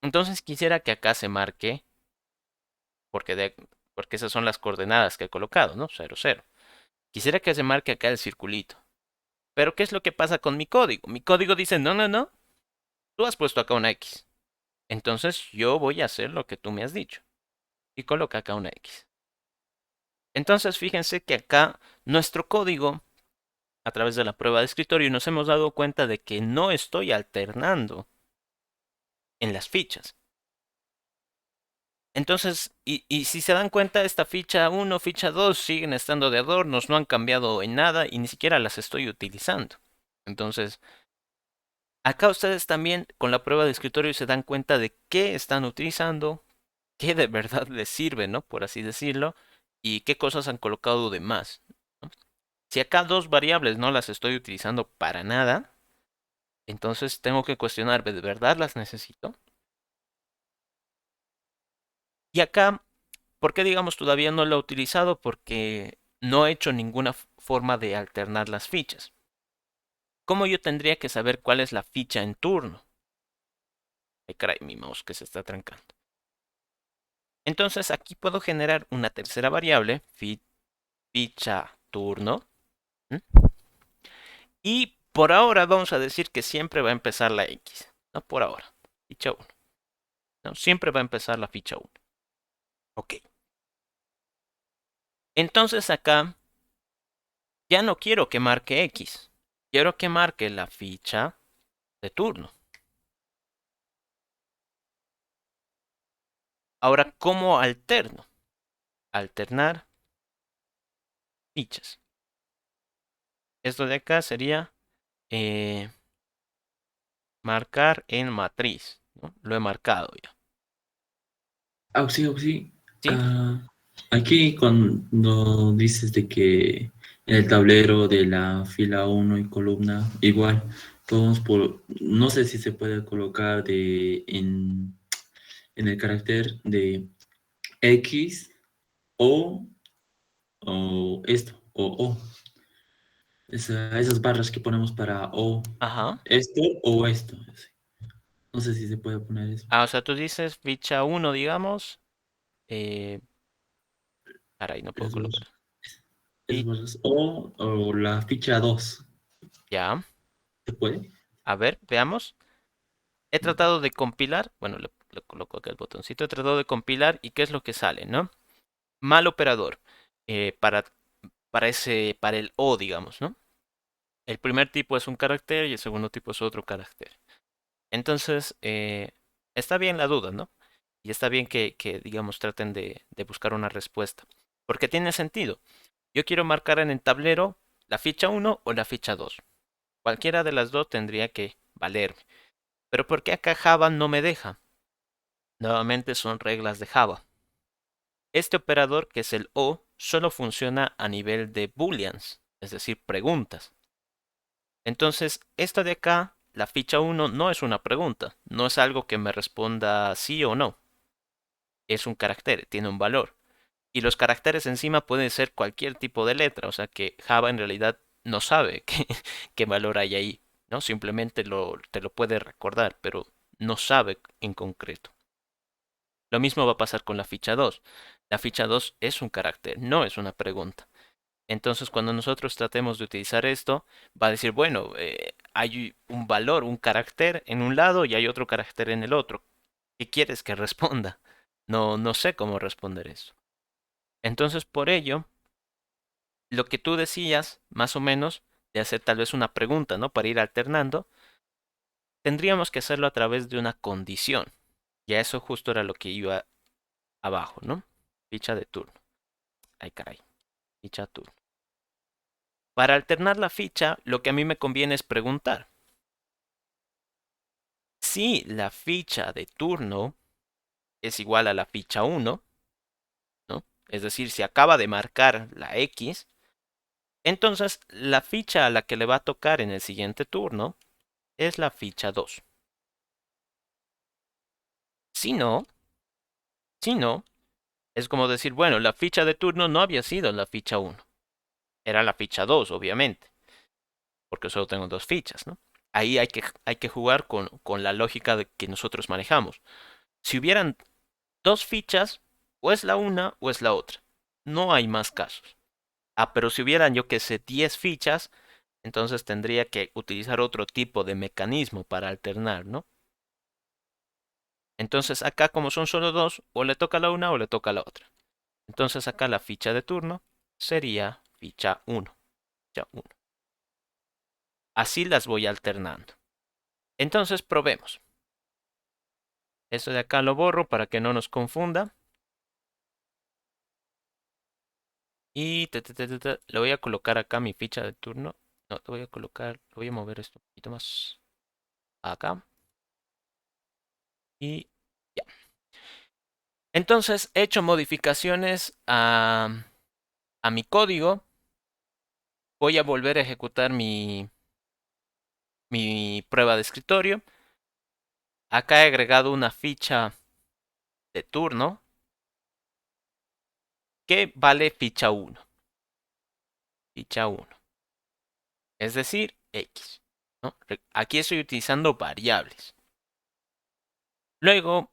Entonces quisiera que acá se marque, porque esas son las coordenadas que he colocado, ¿no? 0, 0. Quisiera que se marque acá el circulito. Pero ¿qué es lo que pasa con mi código? Mi código dice, no, no, no, tú has puesto acá una X. Entonces yo voy a hacer lo que tú me has dicho. Y coloca acá una X. Entonces fíjense que acá nuestro código, a través de la prueba de escritorio, nos hemos dado cuenta de que no estoy alternando en las fichas. Entonces, y si se dan cuenta, esta ficha 1, ficha 2 siguen estando de adornos, no han cambiado en nada y ni siquiera las estoy utilizando. Entonces, acá ustedes también con la prueba de escritorio se dan cuenta de qué están utilizando, qué de verdad les sirve, ¿no? Por así decirlo, y qué cosas han colocado de más. ¿No? Si acá dos variables no las estoy utilizando para nada, entonces tengo que cuestionar, ¿de verdad las necesito? Y acá, ¿por qué digamos todavía no lo he utilizado? Porque no he hecho ninguna forma de alternar las fichas. ¿Cómo yo tendría que saber cuál es la ficha en turno? Ay, caray, mi mouse que se está trancando. Entonces aquí puedo generar una tercera variable, ficha turno. ¿Mm? Y por ahora vamos a decir que siempre va a empezar la X. No por ahora. Ficha 1. No, siempre va a empezar la ficha 1. Ok. Entonces acá ya no quiero que marque X. Quiero que marque la ficha de turno. Ahora, ¿cómo alterno? Alternar fichas. Esto de acá sería marcar en matriz, ¿no? Lo he marcado ya. Sí, sí. ¿Sí? Ah, aquí cuando dices de que en el tablero de la fila uno y columna, igual, no sé si se puede colocar en el carácter de X o, o esto, o. Esas barras que ponemos para o Ajá. esto o esto. No sé si se puede poner eso. Ah, o sea, tú dices ficha 1, digamos. Eh, caray, no puedo Esas colocar. barras, esas barras. O la ficha 2. Ya. ¿Se puede? A ver, veamos. He tratado de compilar. Bueno, le coloco acá el botoncito. He tratado de compilar y qué es lo que sale, ¿no? Mal operador. eh, para, para el O, digamos, ¿no? El primer tipo es un carácter y el segundo tipo es otro carácter. Entonces, está bien la duda, ¿no? Y está bien que digamos, traten de buscar una respuesta. Porque tiene sentido. Yo quiero marcar en el tablero la ficha 1 o la ficha 2. Cualquiera de las dos tendría que valerme. Pero ¿por qué acá Java no me deja? Nuevamente son reglas de Java. Este operador, que es el O, solo funciona a nivel de booleans, es decir, preguntas. Entonces, esta de acá, la ficha 1, no es una pregunta, no es algo que me responda sí o no. Es un carácter, tiene un valor. Y los caracteres encima pueden ser cualquier tipo de letra, o sea que Java en realidad no sabe qué valor hay ahí, ¿no? Simplemente te lo puede recordar, pero no sabe en concreto. Lo mismo va a pasar con la ficha 2. La ficha 2 es un carácter, no es una pregunta. Entonces, cuando nosotros tratemos de utilizar esto, va a decir, bueno, hay un valor, un carácter en un lado y hay otro carácter en el otro. ¿Qué quieres que responda? No sé cómo responder eso. Entonces, por ello, lo que tú decías, más o menos, de hacer tal vez una pregunta, ¿no? Para ir alternando, tendríamos que hacerlo a través de una condición. Y a eso justo era lo que iba abajo, ¿no? Ficha de turno. Ay, caray. Ficha turno. Para alternar la ficha, lo que a mí me conviene es preguntar. Si la ficha de turno es igual a la ficha 1, ¿no? Es decir, si acaba de marcar la X, entonces la ficha a la que le va a tocar en el siguiente turno es la ficha 2. Si no, si no, es como decir, bueno, la ficha de turno no había sido la ficha 1. Era la ficha 2, obviamente, porque solo tengo dos fichas, ¿no? Ahí hay que jugar con la lógica de que nosotros manejamos. Si hubieran dos fichas, o es la una o es la otra. No hay más casos. Ah, pero si hubieran, yo que sé, 10 fichas, entonces tendría que utilizar otro tipo de mecanismo para alternar, ¿no? Entonces acá como son solo dos, o le toca la una o le toca la otra. Entonces acá la ficha de turno sería ficha 1. Ficha 1. Así las voy alternando. Entonces probemos. Esto de acá lo borro para que no nos confunda. Y le voy a colocar acá mi ficha de turno. No, te voy a colocar, lo voy a mover esto un poquito más acá. Y ya. Entonces he hecho modificaciones a mi código. Voy a volver a ejecutar mi prueba de escritorio. Acá he agregado una ficha de turno. ¿Qué vale ficha 1? Ficha 1. Es decir, X, ¿no? Aquí estoy utilizando variables. Luego,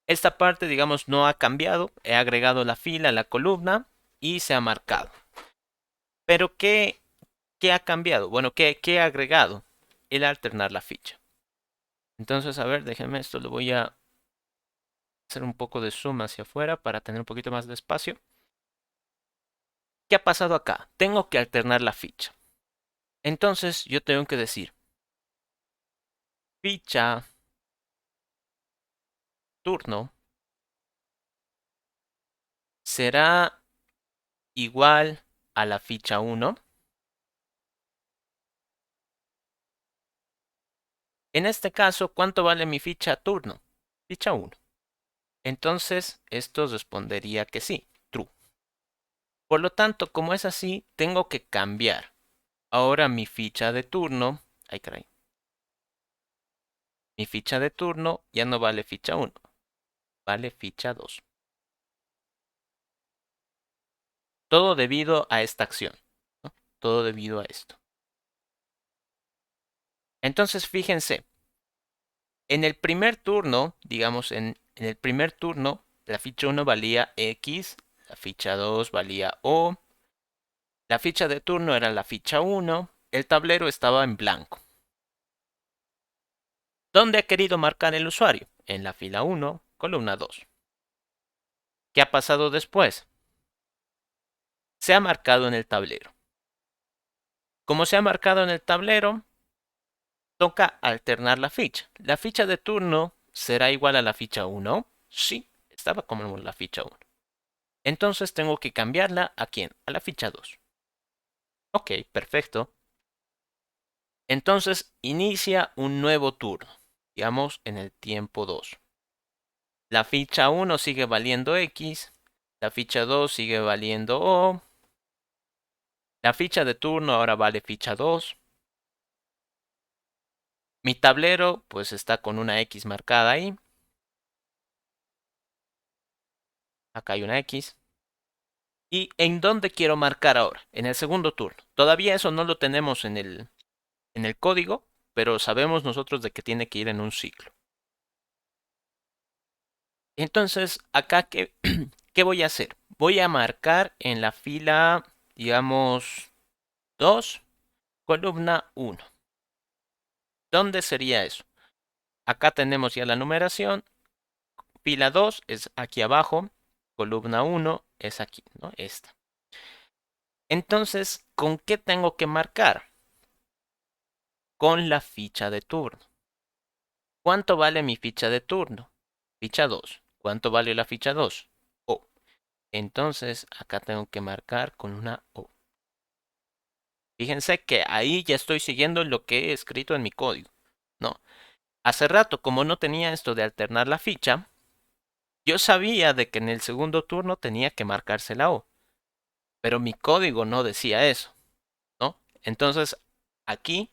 esta parte, digamos, no ha cambiado. He agregado la fila, la columna y se ha marcado. Pero, ¿qué ha cambiado? Bueno, ¿qué he agregado? El alternar la ficha. Entonces, a ver, déjenme esto, lo voy a hacer un poco de zoom hacia afuera para tener un poquito más de espacio. ¿Qué ha pasado acá? Tengo que alternar la ficha. Entonces, yo tengo que decir ficha turno será igual a la ficha 1. En este caso, ¿cuánto vale mi ficha turno? Ficha 1. Entonces, esto respondería que sí, true. Por lo tanto, como es así, tengo que cambiar. Ahora mi ficha de turno, ay caray, mi ficha de turno ya no vale ficha 1, vale ficha 2. Todo debido a esta acción, ¿no? Todo debido a esto. Entonces, fíjense, en el primer turno, digamos, en el primer turno, la ficha 1 valía X, la ficha 2 valía O, la ficha de turno era la ficha 1, el tablero estaba en blanco. ¿Dónde ha querido marcar el usuario? En la fila 1, columna 2. ¿Qué ha pasado después? Se ha marcado en el tablero. Como se ha marcado en el tablero, toca alternar la ficha. La ficha de turno será igual a la ficha 1. Sí, estaba como la ficha 1. Entonces tengo que cambiarla ¿a quién? A la ficha 2. Ok, perfecto. Entonces inicia un nuevo turno, digamos en el tiempo 2. La ficha 1 sigue valiendo X, la ficha 2 sigue valiendo O, la ficha de turno ahora vale ficha 2. Mi tablero pues está con una X marcada ahí. Acá hay una X. ¿Y en dónde quiero marcar ahora? En el segundo turno. Todavía eso no lo tenemos en el código, pero sabemos nosotros de que tiene que ir en un ciclo. Entonces, acá, ¿qué voy a hacer? Voy a marcar en la fila, digamos, 2, columna 1. ¿Dónde sería eso? Acá tenemos ya la numeración. Fila 2 es aquí abajo. Columna 1 es aquí, ¿no? Esta. Entonces, ¿con qué tengo que marcar? Con la ficha de turno. ¿Cuánto vale mi ficha de turno? Ficha 2. ¿Cuánto vale la ficha 2? O. Entonces, acá tengo que marcar con una O. Fíjense que ahí ya estoy siguiendo lo que he escrito en mi código. No. Hace rato, como no tenía esto de alternar la ficha, yo sabía de que en el segundo turno tenía que marcarse la O. Pero mi código no decía eso, ¿no? Entonces, aquí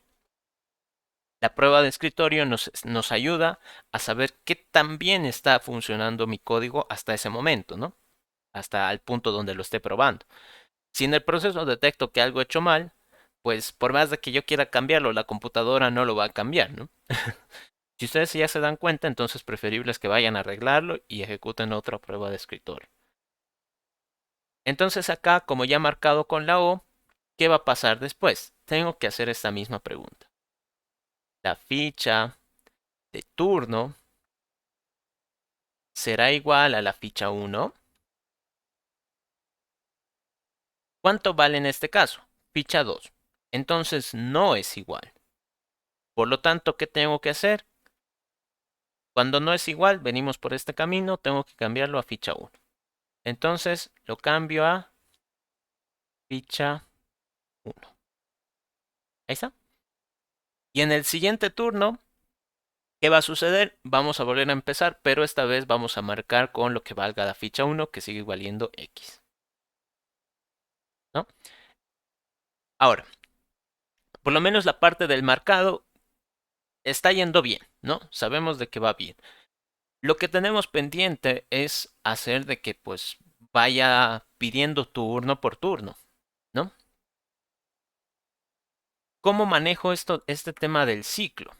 la prueba de escritorio nos ayuda a saber qué tan bien está funcionando mi código hasta ese momento, ¿no? Hasta el punto donde lo esté probando. Si en el proceso detecto que algo he hecho mal, pues por más de que yo quiera cambiarlo, la computadora no lo va a cambiar, ¿no? Si ustedes ya se dan cuenta, entonces preferible es que vayan a arreglarlo y ejecuten otra prueba de escritorio. Entonces acá, como ya he marcado con la O, ¿qué va a pasar después? Tengo que hacer esta misma pregunta. La ficha de turno será igual a la ficha 1. ¿Cuánto vale en este caso? Ficha 2. Entonces no es igual. Por lo tanto, ¿qué tengo que hacer? Cuando no es igual, venimos por este camino, tengo que cambiarlo a ficha 1. Entonces lo cambio a ficha 1. Ahí está. Y en el siguiente turno, ¿qué va a suceder? Vamos a volver a empezar, pero esta vez vamos a marcar con lo que valga la ficha 1, que sigue valiendo X. ¿No? Ahora, por lo menos la parte del marcado está yendo bien, ¿no? Sabemos de que va bien. Lo que tenemos pendiente es hacer de que pues vaya pidiendo turno por turno, ¿no? ¿Cómo manejo este tema del ciclo?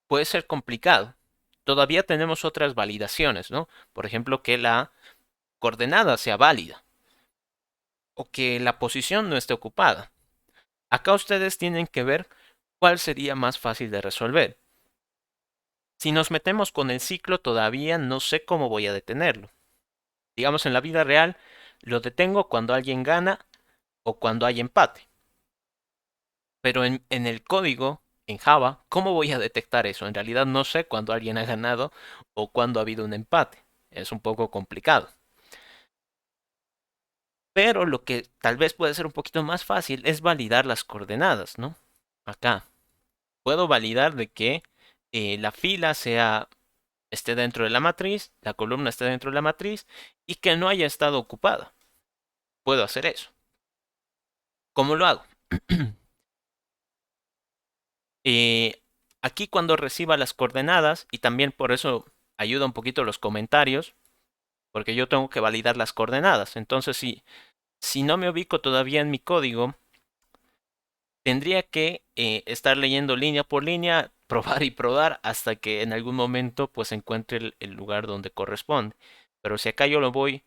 Puede ser complicado. Todavía tenemos otras validaciones, ¿no? Por ejemplo, que la coordenada sea válida o que la posición no esté ocupada. Acá ustedes tienen que ver cuál sería más fácil de resolver. Si nos metemos con el ciclo, todavía no sé cómo voy a detenerlo. Digamos, en la vida real, lo detengo cuando alguien gana o cuando hay empate. Pero en el código, en Java, ¿cómo voy a detectar eso? En realidad no sé cuándo alguien ha ganado o cuándo ha habido un empate. Es un poco complicado. Pero lo que tal vez puede ser un poquito más fácil es validar las coordenadas, ¿no? Acá. Puedo validar de que la fila esté dentro de la matriz, la columna esté dentro de la matriz y que no haya estado ocupada. Puedo hacer eso. ¿Cómo lo hago? Eh, Aquí cuando reciba las coordenadas, y también por eso ayuda un poquito los comentarios, porque yo tengo que validar las coordenadas. Entonces, si no me ubico todavía en mi código, tendría que estar leyendo línea por línea, probar y probar hasta que en algún momento pues encuentre el lugar donde corresponde. Pero si acá yo voy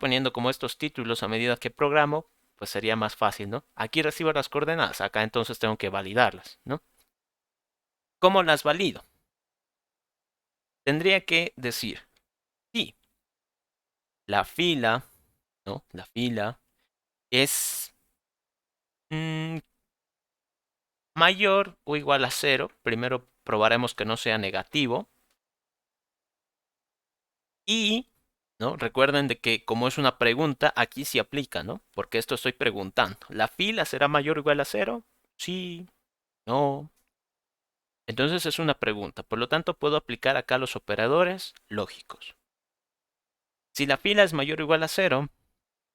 poniendo como estos títulos a medida que programo, pues sería más fácil, ¿no? Aquí recibo las coordenadas, acá entonces tengo que validarlas, ¿no? ¿Cómo las valido? Tendría que decir, sí, la fila, ¿no? La fila es mm, mayor o igual a cero. Primero probaremos que no sea negativo. Y, ¿no? Recuerden de que como es una pregunta, aquí sí aplica, ¿no? Porque esto estoy preguntando. ¿La fila será mayor o igual a cero? Sí, no. Entonces es una pregunta. Por lo tanto, puedo aplicar acá los operadores lógicos. Si la fila es mayor o igual a cero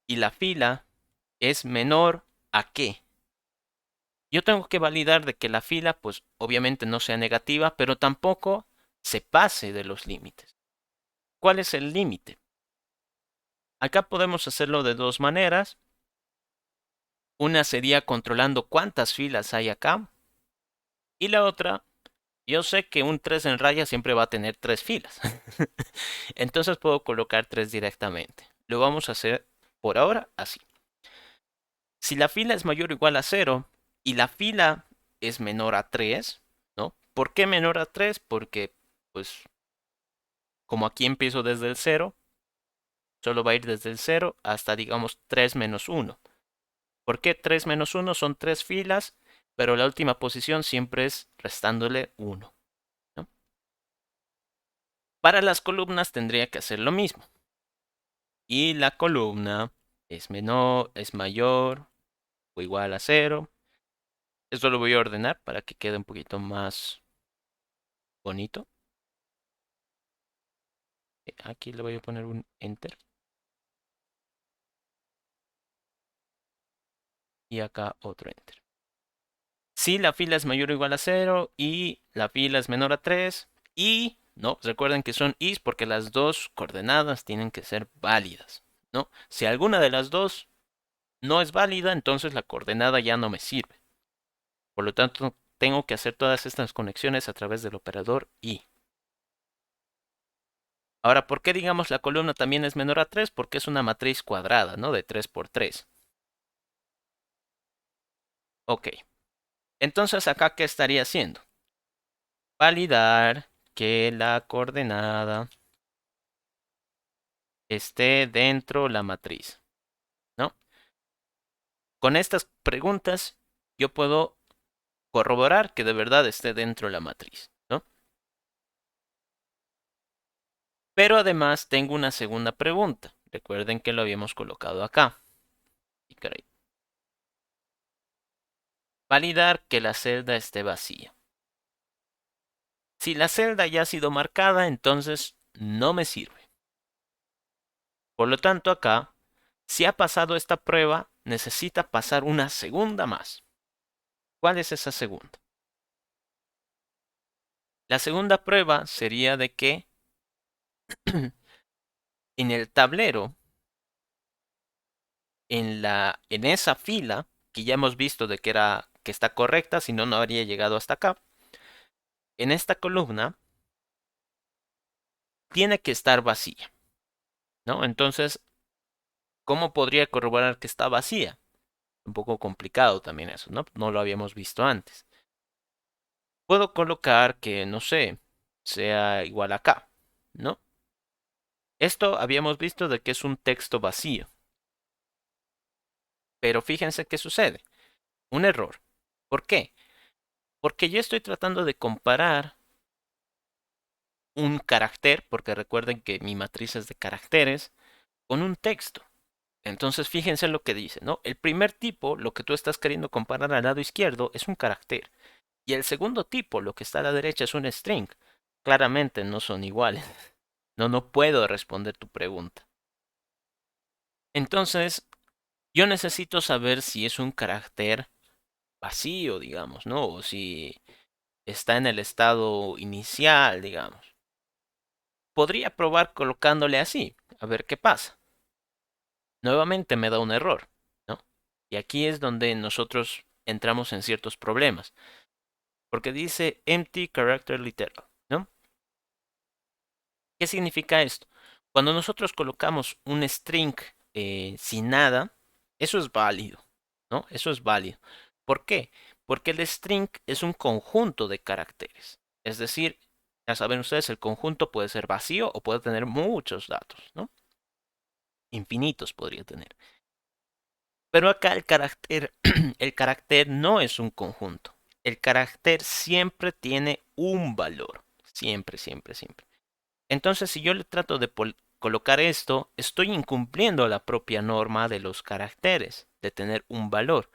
y la fila es menor a qué, yo tengo que validar de que la fila, pues obviamente no sea negativa, pero tampoco se pase de los límites. ¿Cuál es el límite? Acá podemos hacerlo de dos maneras. Una sería controlando cuántas filas hay acá. Y la otra, yo sé que un 3 en raya siempre va a tener 3 filas. Entonces puedo colocar 3 directamente. Lo vamos a hacer por ahora así. Si la fila es mayor o igual a cero y la fila es menor a 3, ¿no? ¿Por qué menor a 3? Porque, pues, como aquí empiezo desde el cero, solo va a ir desde el cero hasta, digamos, 3 menos 1. ¿Por qué 3 menos 1? Son 3 filas, pero la última posición siempre es restándole 1, ¿no? Para las columnas tendría que hacer lo mismo. Y la columna es menor, es mayor o igual a cero. Esto lo voy a ordenar para que quede un poquito más bonito. Aquí le voy a poner un enter. Y acá otro enter. Si la fila es mayor o igual a cero y la fila es menor a 3 y no, recuerden que son is porque las dos coordenadas tienen que ser válidas, ¿no? Si alguna de las dos no es válida, entonces la coordenada ya no me sirve. Por lo tanto, tengo que hacer todas estas conexiones a través del operador y. Ahora, ¿por qué digamos la columna también es menor a 3? Porque es una matriz cuadrada, ¿no? De 3 por 3. Ok. Entonces, acá, ¿qué estaría haciendo? Validar que la coordenada esté dentro de la matriz, ¿no? Con estas preguntas, yo puedo corroborar que de verdad esté dentro de la matriz, ¿no? Pero además tengo una segunda pregunta. Recuerden que lo habíamos colocado acá. Y caray. Validar que la celda esté vacía. Si la celda ya ha sido marcada, entonces no me sirve. Por lo tanto, acá, si ha pasado esta prueba, necesita pasar una segunda más. ¿Cuál es esa segunda? La segunda prueba sería de que en el tablero, en esa fila, que ya hemos visto de que está correcta, si no, no habría llegado hasta acá. En esta columna tiene que estar vacía, ¿no? Entonces, ¿cómo podría corroborar que está vacía? Un poco complicado también eso, ¿no? No lo habíamos visto antes. Puedo colocar que, no sé, sea igual acá, ¿no? Esto habíamos visto de que es un texto vacío. Pero fíjense qué sucede. Un error. ¿Por qué? Porque yo estoy tratando de comparar un carácter, porque recuerden que mi matriz es de caracteres, con un texto. Entonces fíjense lo que dice, ¿no? El primer tipo, lo que tú estás queriendo comparar al lado izquierdo, es un carácter. Y el segundo tipo, lo que está a la derecha, es un string. Claramente no son iguales. No, no puedo responder tu pregunta. Entonces, yo necesito saber si es un carácter vacío, digamos, ¿no? O si está en el estado inicial, digamos. Podría probar colocándole así, a ver qué pasa. Nuevamente me da un error, ¿no? Y aquí es donde nosotros entramos en ciertos problemas, porque dice empty character literal, ¿no? ¿Qué significa esto? Cuando nosotros colocamos un string sin nada, eso es válido, ¿no? Eso es válido. ¿Por qué? Porque el string es un conjunto de caracteres. Es decir, ya saben ustedes, el conjunto puede ser vacío o puede tener muchos datos, ¿no? Infinitos podría tener. Pero acá el carácter, el carácter no es un conjunto. El carácter siempre tiene un valor. Siempre, siempre, siempre. Entonces, si yo le trato de colocar esto, estoy incumpliendo la propia norma de los caracteres, de tener un valor.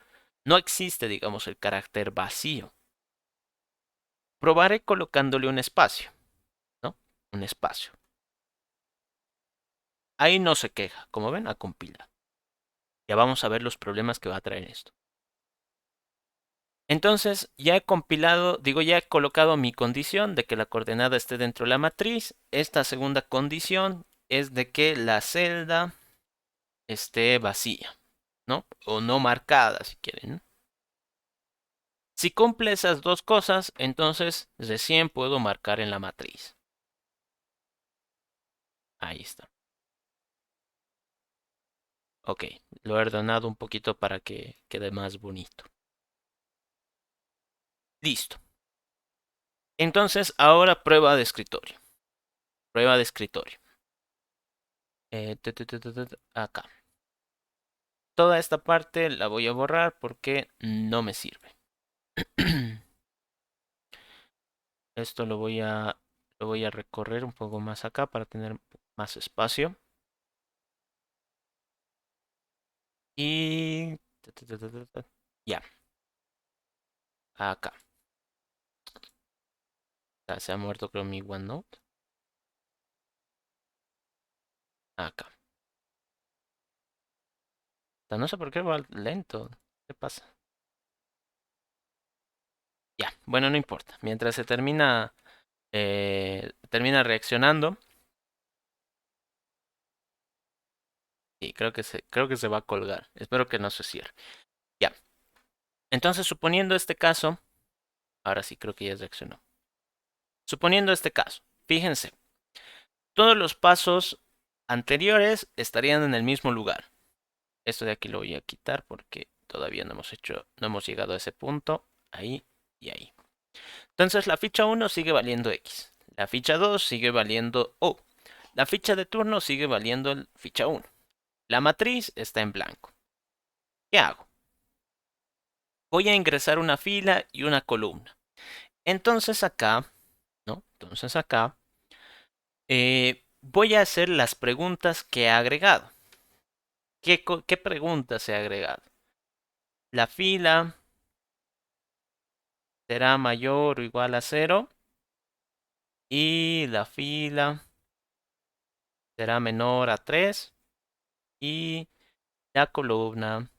No existe, digamos, el carácter vacío. Probaré colocándole un espacio, ¿no? Un espacio. Ahí no se queja, como ven, ha compilado. Ya vamos a ver los problemas que va a traer esto. Entonces, ya he compilado, digo, ya he colocado mi condición de que la coordenada esté dentro de la matriz. Esta segunda condición es de que la celda esté vacía, ¿no? O no marcada, si quieren, ¿no? Si cumple esas dos cosas, entonces recién puedo marcar en la matriz. Ahí está. Ok, lo he ordenado un poquito para que quede más bonito. Listo. Entonces, ahora prueba de escritorio. Prueba de escritorio. Acá. Toda esta parte la voy a borrar porque no me sirve. Esto lo voy a recorrer un poco más acá para tener más espacio. Y ya, acá. Se ha muerto creo mi OneNote. Acá. No sé por qué va lento. ¿Qué pasa? Ya, bueno, no importa. Mientras se termina reaccionando. Y creo que se va a colgar. Espero que no se cierre. Ya. Entonces, suponiendo este caso, ahora sí creo que ya reaccionó. Suponiendo este caso, fíjense, todos los pasos anteriores estarían en el mismo lugar. Esto de aquí lo voy a quitar porque todavía no hemos llegado a ese punto. Ahí y ahí. Entonces la ficha 1 sigue valiendo X. La ficha 2 sigue valiendo O. La ficha de turno sigue valiendo el ficha 1. La matriz está en blanco. ¿Qué hago? Voy a ingresar una fila y una columna. Entonces acá, ¿no? Entonces acá voy a hacer las preguntas que he agregado. ¿Qué preguntas he agregado? La fila será mayor o igual a 0 y la fila será menor a 3 y la columna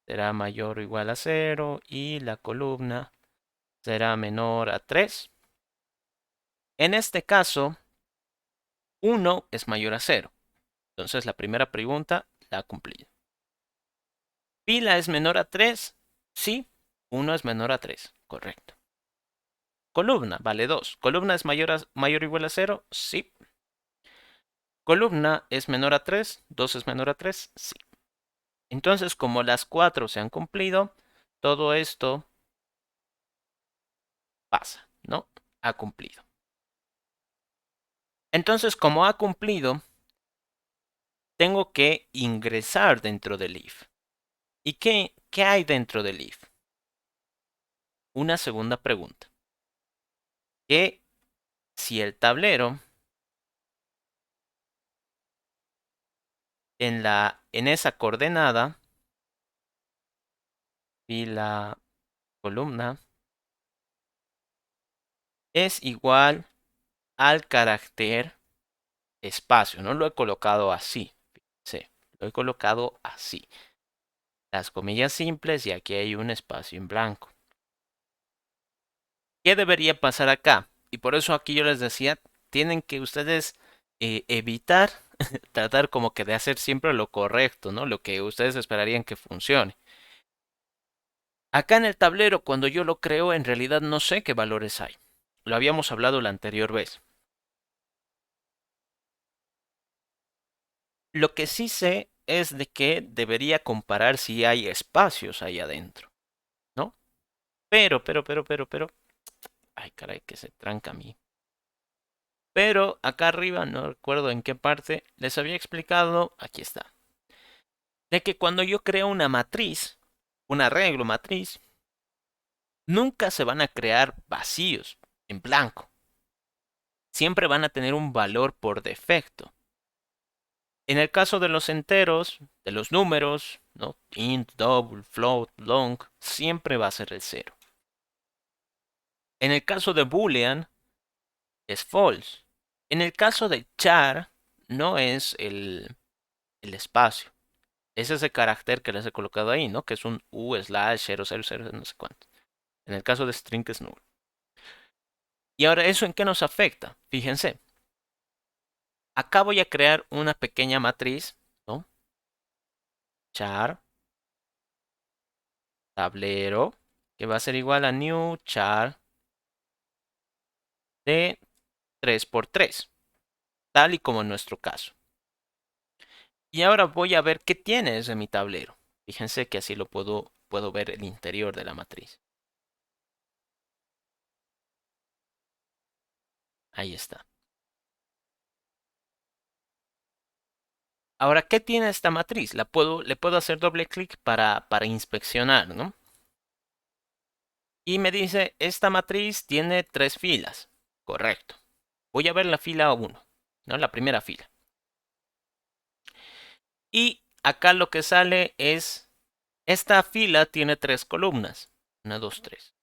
será mayor o igual a 0 y la columna será menor a 3. En este caso, 1 es mayor a 0. Entonces la primera pregunta la ha cumplido. ¿Fila es menor a 3? Sí, 1 es menor a 3. Correcto. Columna vale 2. ¿Columna es mayor o igual a 0? Sí. Columna es menor a 3. 2 es menor a 3. Sí. Entonces, como las 4 se han cumplido, todo esto pasa, ¿no? Ha cumplido. Entonces, como ha cumplido, tengo que ingresar dentro del if. ¿Y qué hay dentro del if? Una segunda pregunta. Que si el tablero en esa coordenada, fila, columna, es igual al carácter espacio. No lo he colocado así. Sí, lo he colocado así. Las comillas simples y aquí hay un espacio en blanco. ¿Qué debería pasar acá? Y por eso aquí yo les decía, tienen que ustedes evitar tratar como que de hacer siempre lo correcto, ¿no? Lo que ustedes esperarían que funcione. Acá en el tablero, cuando yo lo creo, en realidad no sé qué valores hay. Lo habíamos hablado la anterior vez. Lo que sí sé es de que debería comparar si hay espacios ahí adentro, ¿no? Pero. Ay, caray, que se tranca a mí. Pero acá arriba, no recuerdo en qué parte, les había explicado, aquí está, de que cuando yo creo una matriz, un arreglo matriz, nunca se van a crear vacíos, en blanco. Siempre van a tener un valor por defecto. En el caso de los enteros, de los números, ¿no? Int, double, float, long, siempre va a ser el 0. En el caso de boolean, es false. En el caso de char, no es el espacio. Es ese carácter que les he colocado ahí, ¿no? Que es un U slash 000, no sé cuánto. En el caso de string es null. Y ahora, ¿eso en qué nos afecta? Fíjense. Acá voy a crear una pequeña matriz, ¿no? Char, tablero, que va a ser igual a new char de 3 por 3, tal y como en nuestro caso. Y ahora voy a ver qué tiene ese mi tablero. Fíjense que así lo puedo ver el interior de la matriz. Ahí está. Ahora, ¿qué tiene esta matriz? Le puedo hacer doble clic para inspeccionar, ¿no? Y me dice, esta matriz tiene 3 filas. Correcto. Voy a ver la fila 1, ¿no? La primera fila. Y acá lo que sale es, esta fila tiene 3 columnas. 1, 2, 3.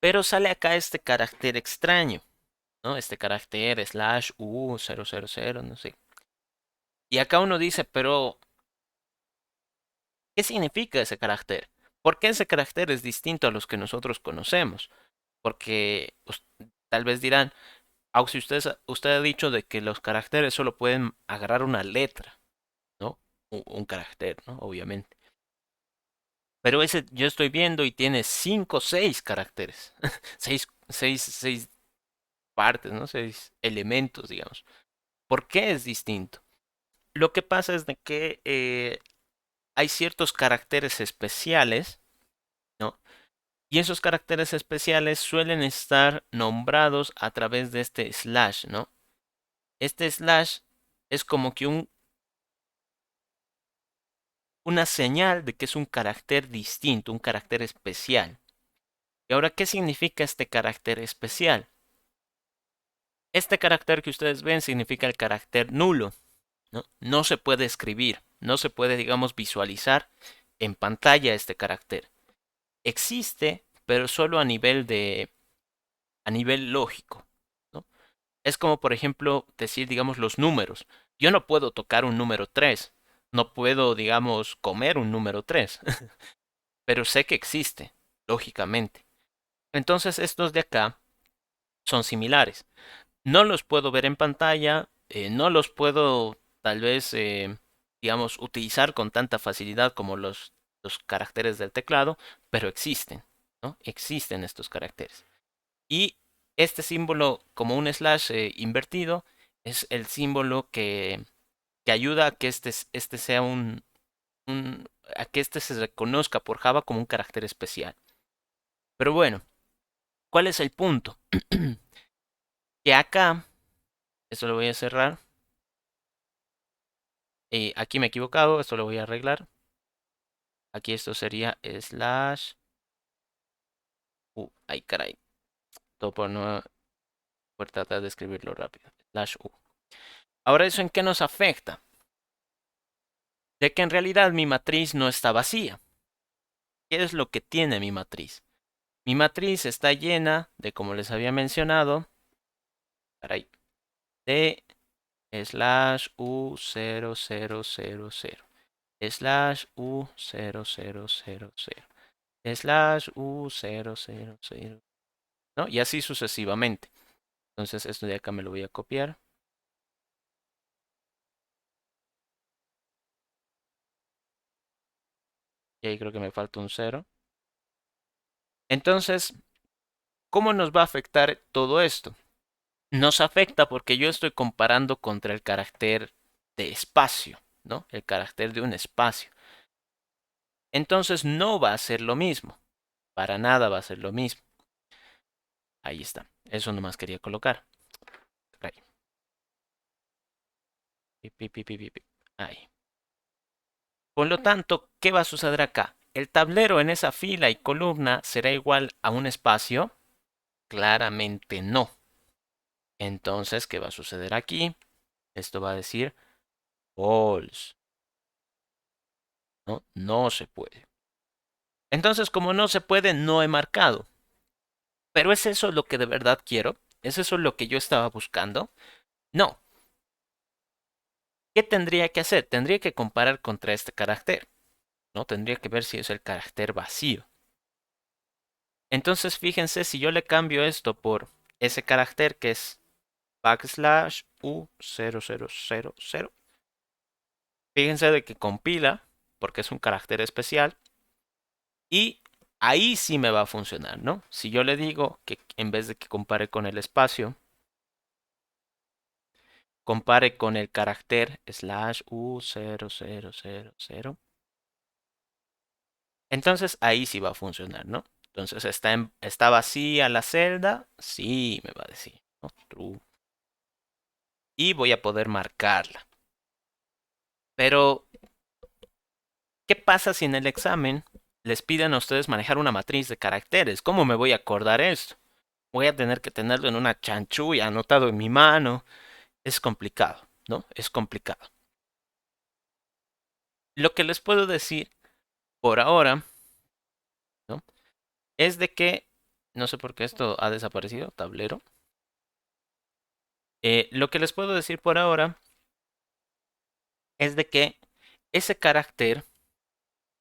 Pero sale acá este carácter extraño, ¿no? Este carácter slash U000, no sé. Y acá uno dice, pero ¿qué significa ese carácter? ¿Por qué ese carácter es distinto a los que nosotros conocemos? Porque pues, tal vez dirán, si usted ha dicho de que los caracteres solo pueden agarrar una letra, ¿no? Un carácter, ¿no? Obviamente. Pero ese yo estoy viendo y tiene 5 o 6 caracteres. 6 partes, ¿no? 6 elementos, digamos. ¿Por qué es distinto? Lo que pasa es de que hay ciertos caracteres especiales, ¿no? Y esos caracteres especiales suelen estar nombrados a través de este slash, ¿no? Este slash es como que una señal de que es un carácter distinto, un carácter especial. ¿Y ahora qué significa este carácter especial? Este carácter que ustedes ven significa el carácter nulo, ¿no? No se puede escribir, no se puede, digamos, visualizar en pantalla este carácter. Existe, pero solo a nivel lógico, ¿no? Es como, por ejemplo, decir, digamos, los números. Yo no puedo tocar un número 3. No puedo, digamos, comer un número 3. Pero sé que existe, lógicamente. Entonces, estos de acá son similares. No los puedo ver en pantalla, no los puedo tal vez, digamos, utilizar con tanta facilidad como los caracteres del teclado, pero existen, ¿no? Existen estos caracteres. Y este símbolo, como un slash invertido, es el símbolo que ayuda a que este sea a que este se reconozca por Java como un carácter especial. Pero bueno, ¿cuál es el punto? Que acá, esto lo voy a cerrar. Aquí me he equivocado, esto lo voy a arreglar. Aquí esto sería slash. Ay, caray. Todo por no por tratar de escribirlo rápido. Slash U. Ahora, ¿eso en qué nos afecta? De que en realidad mi matriz no está vacía. ¿Qué es lo que tiene mi matriz? Mi matriz está llena de, como les había mencionado, caray, de slash U0000, slash U0000, slash U000, ¿no? Y así sucesivamente. Entonces esto de acá me lo voy a copiar. Y ahí creo que me falta un 0. Entonces, ¿cómo nos va a afectar todo esto? Nos afecta porque yo estoy comparando contra el carácter de espacio, ¿no? El carácter de un espacio. Entonces no va a ser lo mismo. Para nada va a ser lo mismo. Ahí está. Eso nomás quería colocar. Ahí. Ahí. Por lo tanto, ¿qué va a suceder acá? ¿El tablero en esa fila y columna será igual a un espacio? Claramente no. Entonces, ¿qué va a suceder aquí? Esto va a decir false. No, no se puede. Entonces, como no se puede, no he marcado. Pero ¿es eso lo que de verdad quiero? ¿Es eso lo que yo estaba buscando? No. ¿Qué tendría que hacer? Tendría que comparar contra este carácter, ¿no? Tendría que ver si es el carácter vacío. Entonces, fíjense, si yo le cambio esto por ese carácter que es backslash U0000, fíjense de que compila, porque es un carácter especial, y ahí sí me va a funcionar, ¿no? Si yo le digo que en vez de que compare con el espacio, compare con el carácter slash U0000, entonces ahí sí va a funcionar, ¿no? Entonces está vacía la celda, sí me va a decir, ¿no? True. Y voy a poder marcarla. Pero, ¿qué pasa si en el examen les piden a ustedes manejar una matriz de caracteres? ¿Cómo me voy a acordar esto? Voy a tener que tenerlo en una chanchulla anotado en mi mano. Es complicado, ¿no? Es complicado. Lo que les puedo decir por ahora, ¿no? Es de que, no sé por qué esto ha desaparecido, tablero. Lo que les puedo decir por ahora es de que ese carácter,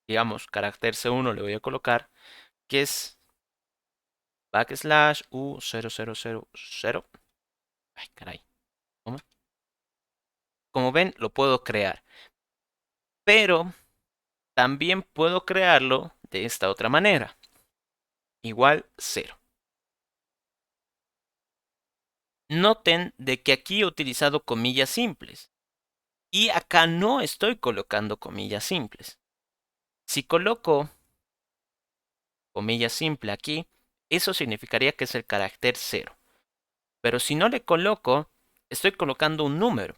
digamos, carácter C1 le voy a colocar, que es backslash U0000. Ay, caray. ¿Cómo? Como ven, lo puedo crear. Pero también puedo crearlo de esta otra manera. Igual 0. Noten de que aquí he utilizado comillas simples. Y acá no estoy colocando comillas simples. Si coloco comilla simple aquí, eso significaría que es el carácter 0. Pero si no le coloco, estoy colocando un número.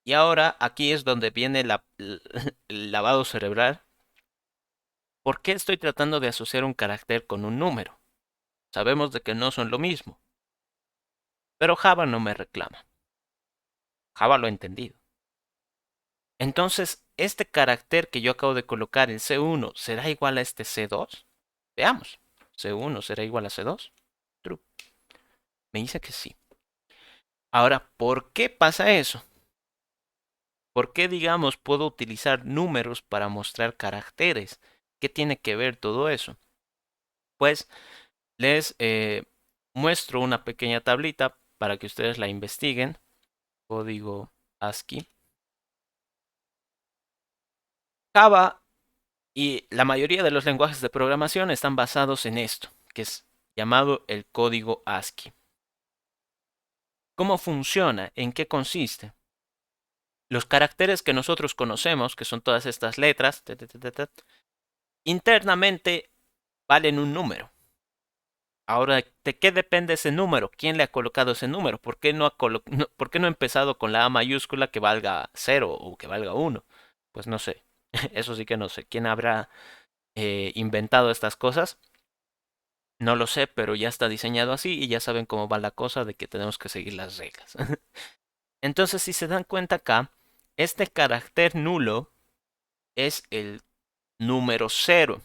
Y ahora aquí es donde viene el lavado cerebral. ¿Por qué estoy tratando de asociar un carácter con un número? Sabemos de que no son lo mismo. Pero Java no me reclama. Java lo ha entendido. Entonces, este carácter que yo acabo de colocar, el C1, ¿será igual a este C2? Veamos. ¿C1 será igual a C2? True. Me dice que sí. Ahora, ¿por qué pasa eso? ¿Por qué, digamos, puedo utilizar números para mostrar caracteres? ¿Qué tiene que ver todo eso? Pues les muestro una pequeña tablita para que ustedes la investiguen. Código ASCII. Java y la mayoría de los lenguajes de programación están basados en esto, que es llamado el código ASCII. ¿Cómo funciona? ¿En qué consiste? Los caracteres que nosotros conocemos, que son todas estas letras, internamente valen un número. Ahora, ¿de qué depende ese número? ¿Quién le ha colocado ese número? ¿Por qué ¿por qué no ha empezado con la A mayúscula que valga 0 o que valga 1? Pues no sé. Eso sí que no sé. ¿Quién habrá inventado estas cosas? No lo sé, pero ya está diseñado así y ya saben cómo va la cosa de que tenemos que seguir las reglas. Entonces, si se dan cuenta acá, este carácter nulo es el número 0.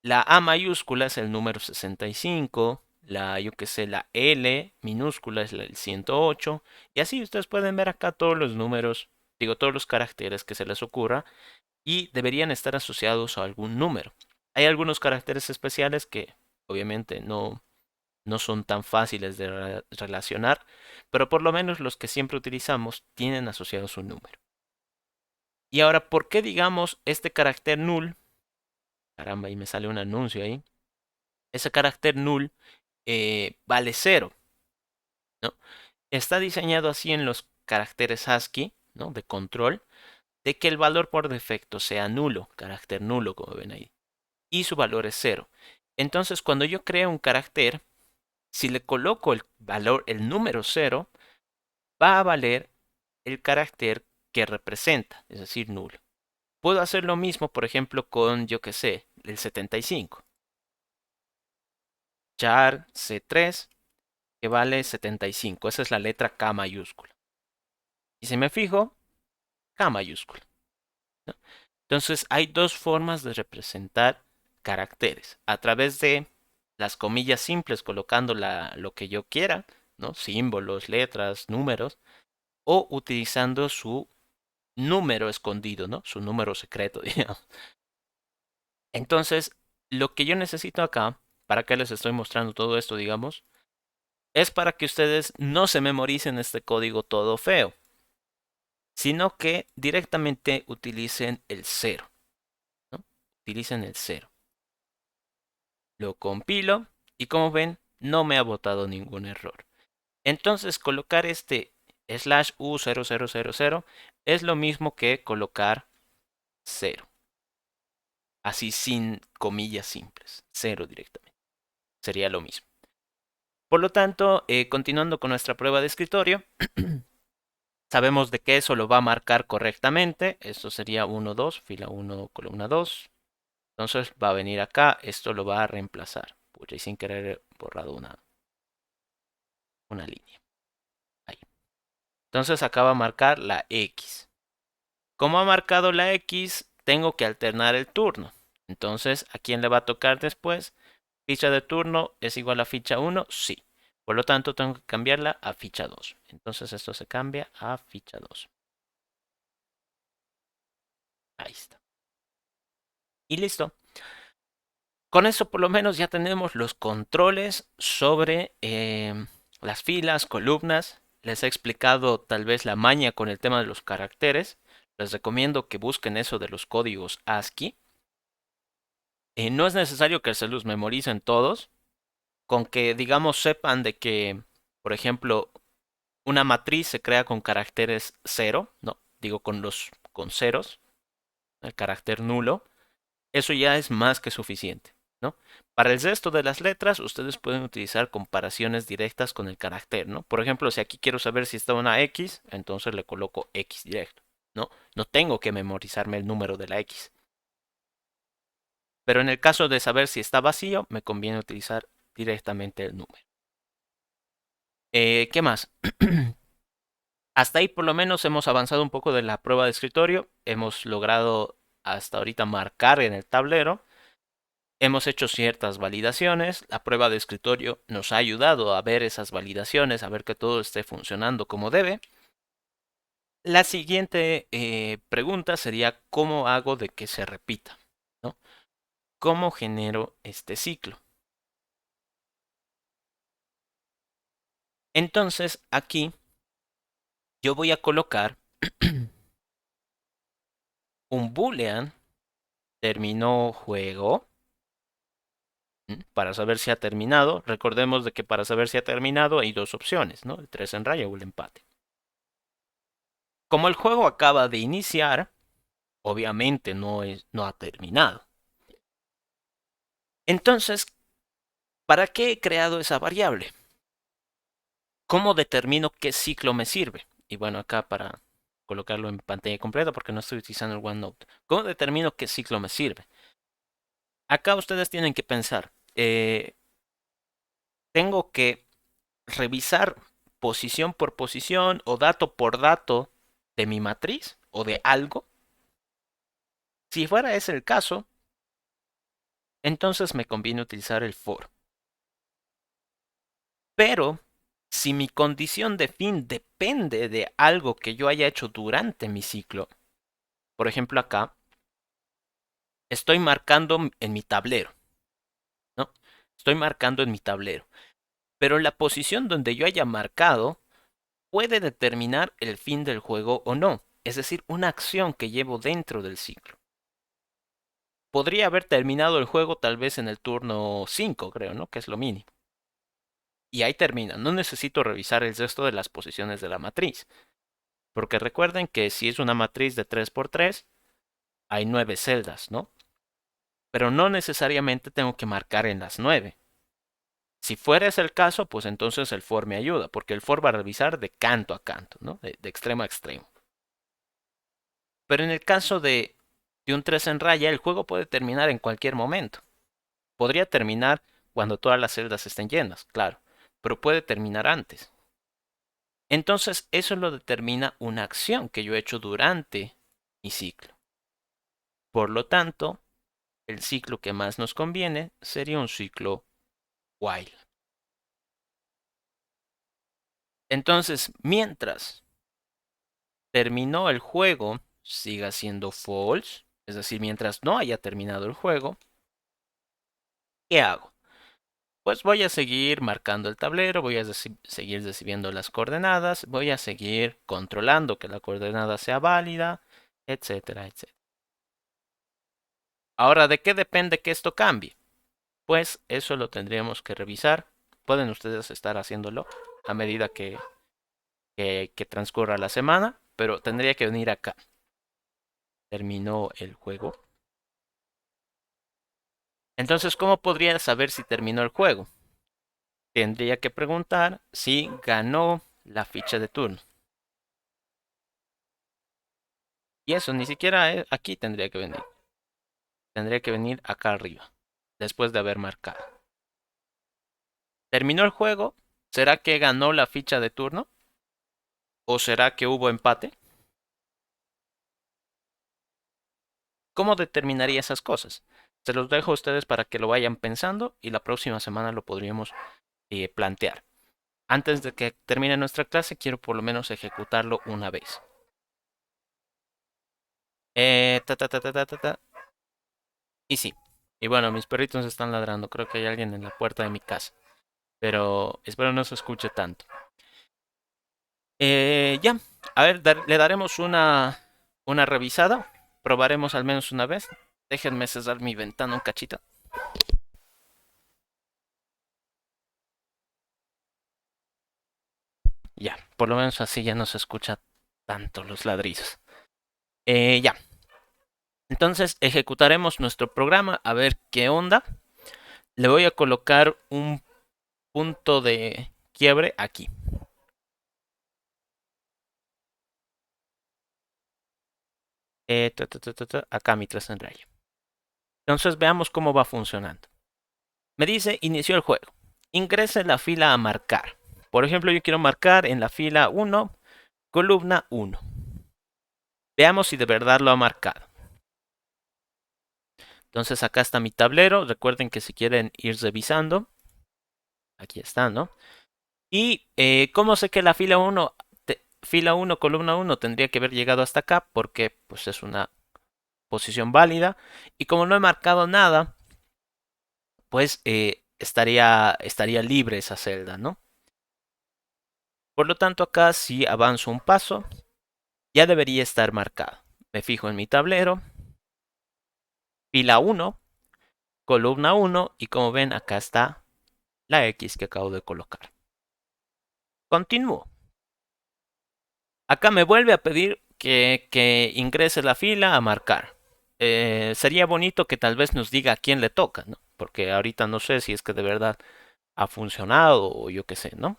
La A mayúscula es el número 65. Yo que sé, la L minúscula es el 108. Y así ustedes pueden ver acá todos los números, digo, todos los caracteres que se les ocurra y deberían estar asociados a algún número. Hay algunos caracteres especiales que obviamente no son tan fáciles de relacionar, pero por lo menos los que siempre utilizamos tienen asociados un número. Y ahora, ¿por qué digamos este carácter null? Caramba, y me sale un anuncio ahí. Ese carácter null vale 0, ¿no? Está diseñado así en los caracteres ASCII, ¿no? De control, de que el valor por defecto sea nulo, carácter nulo, como ven ahí, y su valor es 0. Entonces, cuando yo creo un carácter, si le coloco el valor, el número 0, va a valer el carácter que representa, es decir, nulo. Puedo hacer lo mismo, por ejemplo, con, yo que sé, el 75. Char C3, que vale 75. Esa es la letra K mayúscula. Y si me fijo, K mayúscula, ¿no? Entonces, hay dos formas de representar caracteres. A través de las comillas simples, colocando lo que yo quiera, ¿no? Símbolos, letras, números, o utilizando su número escondido, ¿no? Su número secreto, digamos. Entonces, lo que yo necesito acá, para que les estoy mostrando todo esto, digamos, es para que ustedes no se memoricen este código todo feo, sino que directamente utilicen el 0, ¿no? Utilicen el 0. Lo compilo y como ven, no me ha botado ningún error. Entonces, colocar este /u0000 es lo mismo que colocar 0. Así sin comillas simples. 0 directamente. Sería lo mismo. Por lo tanto, continuando con nuestra prueba de escritorio, sabemos de que eso lo va a marcar correctamente. Esto sería 1, 2, fila 1, columna 2. Entonces va a venir acá, esto lo va a reemplazar. Pucha, y sin querer he borrado una línea. Ahí. Entonces acá va a marcar la X. Como ha marcado la X, tengo que alternar el turno. Entonces, ¿a quién le va a tocar después? Ficha de turno es igual a ficha 1, sí. Por lo tanto, tengo que cambiarla a ficha 2. Entonces esto se cambia a ficha 2. Ahí está. Y listo. Con eso por lo menos ya tenemos los controles sobre las filas, columnas. Les he explicado tal vez la maña con el tema de los caracteres. Les recomiendo que busquen eso de los códigos ASCII. No es necesario que se los memoricen todos. Con que digamos sepan de que, por ejemplo, una matriz se crea con caracteres 0, no, digo con ceros, el carácter nulo, eso ya es más que suficiente, ¿no? Para el resto de las letras, ustedes pueden utilizar comparaciones directas con el carácter, ¿no? Por ejemplo, si aquí quiero saber si está una X, entonces le coloco X directo, ¿no? No tengo que memorizarme el número de la X. Pero en el caso de saber si está vacío, me conviene utilizar directamente el número. ¿Qué más? Hasta ahí por lo menos hemos avanzado un poco de la prueba de escritorio. Hemos logrado hasta ahorita marcar en el tablero. Hemos hecho ciertas validaciones. La prueba de escritorio nos ha ayudado a ver esas validaciones, a ver que todo esté funcionando como debe. La siguiente pregunta sería ¿cómo hago de que se repita? ¿No? ¿Cómo genero este ciclo? Entonces aquí yo voy a colocar un boolean terminó juego para saber si ha terminado. Recordemos de que para saber si ha terminado hay dos opciones, ¿no? El 3 en raya o el empate. Como el juego acaba de iniciar, obviamente no ha terminado. Entonces, ¿para qué he creado esa variable? ¿Cómo determino qué ciclo me sirve? Y bueno, acá para colocarlo en pantalla completa porque no estoy utilizando el OneNote. ¿Cómo determino qué ciclo me sirve? Acá ustedes tienen que pensar, tengo que revisar posición por posición o dato por dato de mi matriz o de algo. Si fuera ese el caso, entonces me conviene utilizar el for. Pero si mi condición de fin depende de algo que yo haya hecho durante mi ciclo, por ejemplo acá, estoy marcando en mi tablero, ¿no? Estoy marcando en mi tablero. Pero la posición donde yo haya marcado puede determinar el fin del juego o no. Es decir, una acción que llevo dentro del ciclo. Podría haber terminado el juego tal vez en el turno 5, creo, ¿no? Que es lo mínimo. Y ahí termina. No necesito revisar el resto de las posiciones de la matriz. Porque recuerden que si es una matriz de 3 por 3, hay 9 celdas, ¿no? Pero no necesariamente tengo que marcar en las 9. Si fuera ese el caso, pues entonces el for me ayuda, porque el for va a revisar de canto a canto, ¿no? De extremo a extremo. Pero en el caso de un 3 en raya, el juego puede terminar en cualquier momento. Podría terminar cuando todas las celdas estén llenas, claro, pero puede terminar antes. Entonces, eso lo determina una acción que yo he hecho durante mi ciclo. Por lo tanto, el ciclo que más nos conviene sería un ciclo while. Entonces, mientras terminó el juego, siga siendo false, es decir, mientras no haya terminado el juego, ¿qué hago? Pues voy a seguir marcando el tablero, voy a seguir recibiendo las coordenadas, voy a seguir controlando que la coordenada sea válida, etcétera, etcétera. Ahora, ¿de qué depende que esto cambie? Pues eso lo tendríamos que revisar. Pueden ustedes estar haciéndolo a medida que transcurra la semana, pero tendría que venir acá. Terminó el juego. Entonces, ¿cómo podría saber si terminó el juego? Tendría que preguntar si ganó la ficha de turno. Y eso ni siquiera aquí tendría que venir. Tendría que venir acá arriba, después de haber marcado. ¿Terminó el juego? ¿Será que ganó la ficha de turno? ¿O será que hubo empate? ¿Cómo determinaría esas cosas? Se los dejo a ustedes para que lo vayan pensando y la próxima semana lo podríamos plantear. Antes de que termine nuestra clase, quiero por lo menos ejecutarlo una vez. Ta, ta, ta, ta, ta, ta, ta. Y sí. Y bueno, mis perritos están ladrando. Creo que hay alguien en la puerta de mi casa. Pero espero no se escuche tanto. Ya. A ver, le daremos una revisada. Probaremos al menos una vez. Déjenme cerrar mi ventana un cachito. Ya, por lo menos así ya no se escucha tanto los ladrillos. Ya. Entonces ejecutaremos nuestro programa a ver qué onda. Le voy a colocar un punto de quiebre aquí. Acá mi 3 en raya. Entonces veamos cómo va funcionando. Me dice inició el juego. Ingrese la fila a marcar. Por ejemplo, yo quiero marcar en la fila 1, columna 1. Veamos si de verdad lo ha marcado. Entonces acá está mi tablero. Recuerden que si quieren ir revisando, aquí está, ¿no? Y ¿cómo sé que la fila 1, columna 1 tendría que haber llegado hasta acá? Porque pues es una posición válida. Y como no he marcado nada, pues estaría libre esa celda, ¿no? Por lo tanto, acá si avanzo un paso, ya debería estar marcado. Me fijo en mi tablero, fila 1, columna 1 y como ven acá está la X que acabo de colocar. Continúo. Acá me vuelve a pedir que ingrese la fila a marcar. Sería bonito que tal vez nos diga a quién le toca, ¿no? Porque ahorita no sé si es que de verdad ha funcionado o yo qué sé, ¿no?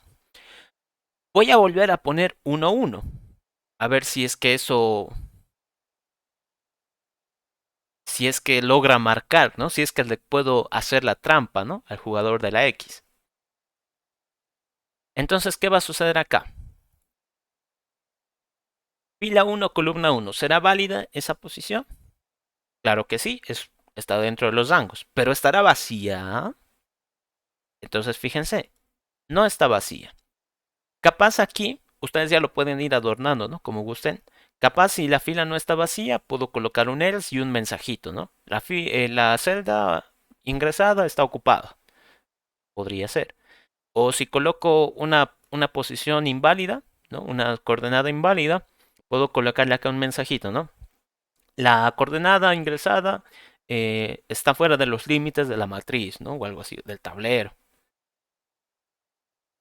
Voy a volver a poner 1-1. A ver si es que eso, si es que logra marcar, ¿no? Si es que le puedo hacer la trampa, ¿no? Al jugador de la X. Entonces, ¿qué va a suceder acá? Fila 1, columna 1. ¿Será válida esa posición? Claro que sí, está dentro de los rangos, pero estará vacía. Entonces, fíjense, no está vacía. Capaz aquí, ustedes ya lo pueden ir adornando, ¿no? Como gusten. Capaz si la fila no está vacía, puedo colocar un else y un mensajito, ¿no? La celda ingresada está ocupada. Podría ser. O si coloco una posición inválida, ¿no? Una coordenada inválida, puedo colocarle acá un mensajito, ¿no? La coordenada ingresada está fuera de los límites de la matriz, ¿no? O algo así, del tablero.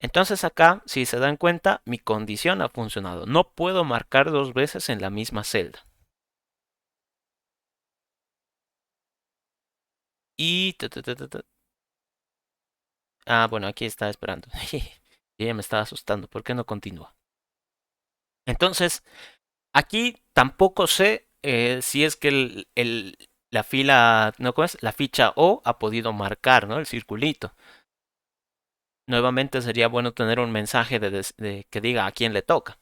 Entonces acá, si se dan cuenta, mi condición ha funcionado. No puedo marcar dos veces en la misma celda. Y... Ah, bueno, aquí está esperando. Y ella me estaba asustando. ¿Por qué no continúa? Entonces, aquí tampoco sé si es que la fila, ¿no? ¿Cómo es? La ficha O ha podido marcar, ¿no? El circulito. Nuevamente sería bueno tener un mensaje de que diga a quién le toca.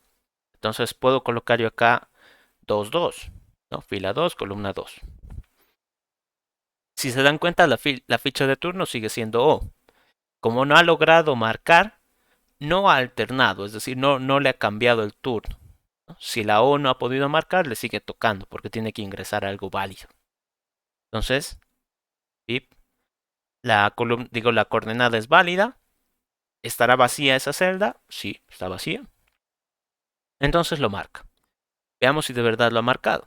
Entonces puedo colocar yo acá 2-2, ¿no? Fila 2, columna 2. Si se dan cuenta, la ficha de turno sigue siendo O. Como no ha logrado marcar, no ha alternado, es decir, no le ha cambiado el turno, ¿no? Si la O no ha podido marcar, le sigue tocando porque tiene que ingresar algo válido. Entonces, pip, la coordenada es válida. ¿Estará vacía esa celda? Sí, está vacía. Entonces lo marca. Veamos si de verdad lo ha marcado.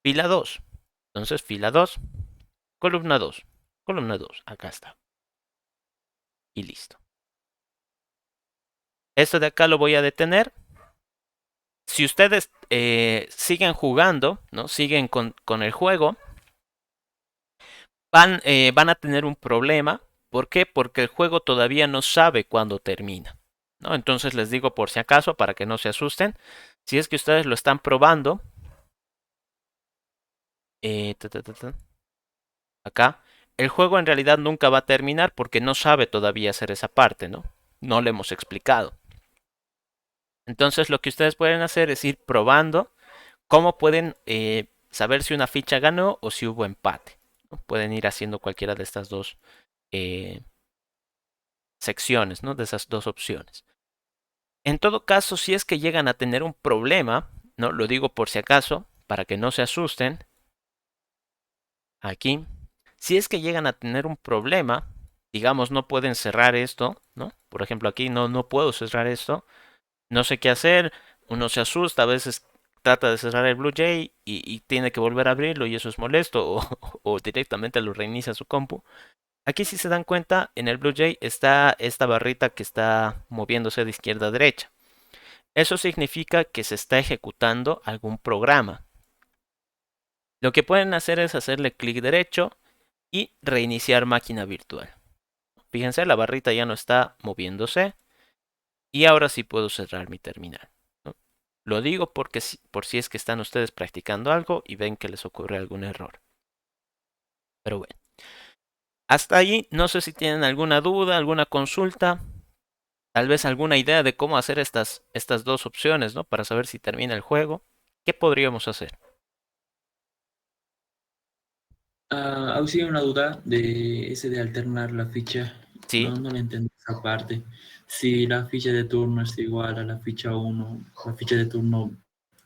Fila 2. Entonces, fila 2, columna 2, columna 2. Acá está. Y listo. Esto de acá lo voy a detener. Si ustedes siguen jugando, ¿no? Siguen con el juego, van a tener un problema. ¿Por qué? Porque el juego todavía no sabe cuándo termina, ¿no? Entonces les digo por si acaso, para que no se asusten, si es que ustedes lo están probando, eh, ta, ta, ta, ta, acá, el juego en realidad nunca va a terminar porque no sabe todavía hacer esa parte, ¿no? No le hemos explicado. Entonces lo que ustedes pueden hacer es ir probando cómo pueden saber si una ficha ganó o si hubo empate, ¿no? Pueden ir haciendo cualquiera de estas dos eh, secciones, ¿no? De esas dos opciones. En todo caso, si es que llegan a tener un problema, ¿no? Lo digo por si acaso, para que no se asusten, aquí, si es que llegan a tener un problema, digamos, no pueden cerrar esto, ¿no? Por ejemplo, aquí no puedo cerrar esto, no sé qué hacer, uno se asusta, a veces trata de cerrar el BlueJ y tiene que volver a abrirlo y eso es molesto o directamente lo reinicia su compu. Aquí si se dan cuenta, en el BlueJ está esta barrita que está moviéndose de izquierda a derecha. Eso significa que se está ejecutando algún programa. Lo que pueden hacer es hacerle clic derecho y reiniciar máquina virtual. Fíjense, la barrita ya no está moviéndose y ahora sí puedo cerrar mi terminal, ¿no? Lo digo porque por si es que están ustedes practicando algo y ven que les ocurre algún error. Pero bueno, hasta ahí no sé si tienen alguna duda, alguna consulta, tal vez alguna idea de cómo hacer estas dos opciones, ¿no? Para saber si termina el juego. ¿Qué podríamos hacer? Aún sigue una duda de ese de alternar la ficha. Sí, No le entiendo esa parte. Si la ficha de turno es igual a la ficha uno, la ficha de turno,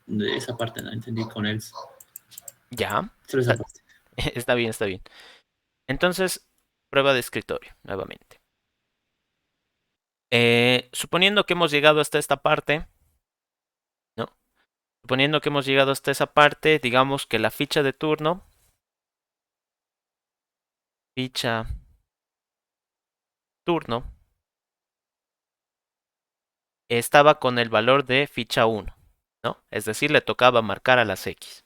de esa parte no entendí con él. ya. Solo esa parte. Está bien, está bien. Entonces, prueba de escritorio, nuevamente. Suponiendo que hemos llegado hasta esta parte, ¿no? Suponiendo que hemos llegado hasta esa parte, digamos que la ficha turno, estaba con el valor de ficha 1, ¿no? Es decir, le tocaba marcar a las X.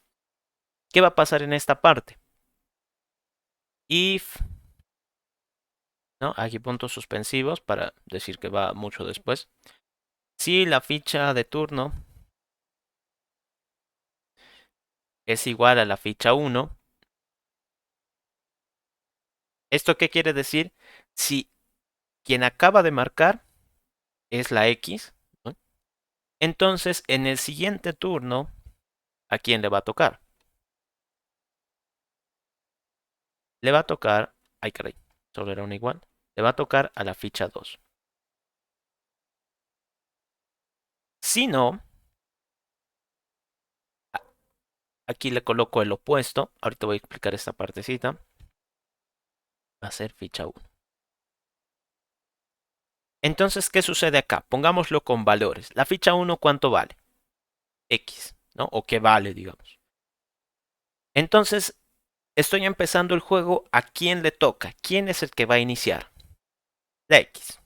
¿Qué va a pasar en esta parte? If, ¿no? Aquí puntos suspensivos para decir que va mucho después. Si la ficha de turno es igual a la ficha 1, ¿esto qué quiere decir? Si quien acaba de marcar es la X, ¿no? Entonces en el siguiente turno, ¿a quién le va a tocar? Le va a tocar, ay caray, solo era una igual, le va a tocar a la ficha 2. Si no, aquí le coloco el opuesto, ahorita voy a explicar esta partecita, va a ser ficha 1. Entonces, ¿qué sucede acá? Pongámoslo con valores. La ficha 1, ¿cuánto vale? X, ¿no? O qué vale, digamos. Entonces, estoy empezando el juego, ¿a quién le toca? ¿Quién es el que va a iniciar? La X,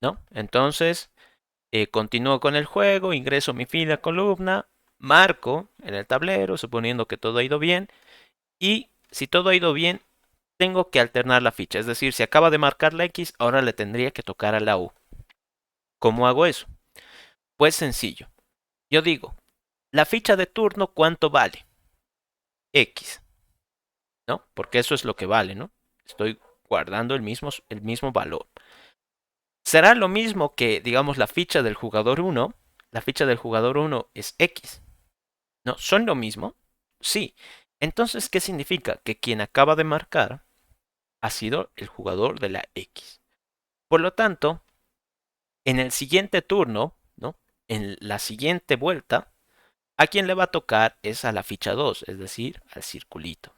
¿no? Entonces, continúo con el juego, ingreso mi fila, columna, marco en el tablero, suponiendo que todo ha ido bien, y si todo ha ido bien, tengo que alternar la ficha. Es decir, si acaba de marcar la X, ahora le tendría que tocar a la U. ¿Cómo hago eso? Pues sencillo. Yo digo, la ficha de turno, ¿cuánto vale? X, ¿no? Porque eso es lo que vale, ¿no? Estoy guardando el mismo valor. Será lo mismo que, digamos, la ficha del jugador 1. La ficha del jugador 1 es X. ¿No? ¿Son lo mismo? Sí. Entonces, ¿qué significa? Que quien acaba de marcar ha sido el jugador de la X. Por lo tanto, en el siguiente turno, ¿no? En la siguiente vuelta, a quien le va a tocar es a la ficha 2, es decir, al circulito.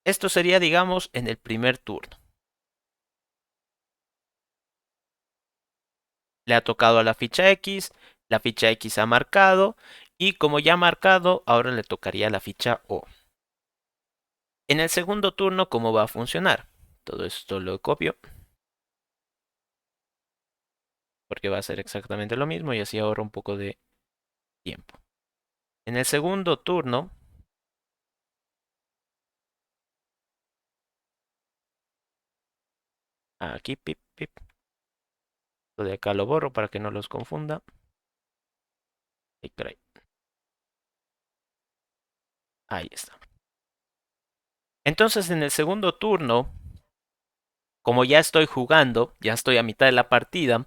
Esto sería, digamos, en el primer turno. Le ha tocado a la ficha X ha marcado, y como ya ha marcado, ahora le tocaría la ficha O. En el segundo turno, ¿cómo va a funcionar? Todo esto lo copio, porque va a ser exactamente lo mismo y así ahorro un poco de tiempo. En el segundo turno, aquí, pip, pip, lo de acá lo borro para que no los confunda. Ahí está. Entonces, en el segundo turno, como ya estoy jugando, ya estoy a mitad de la partida,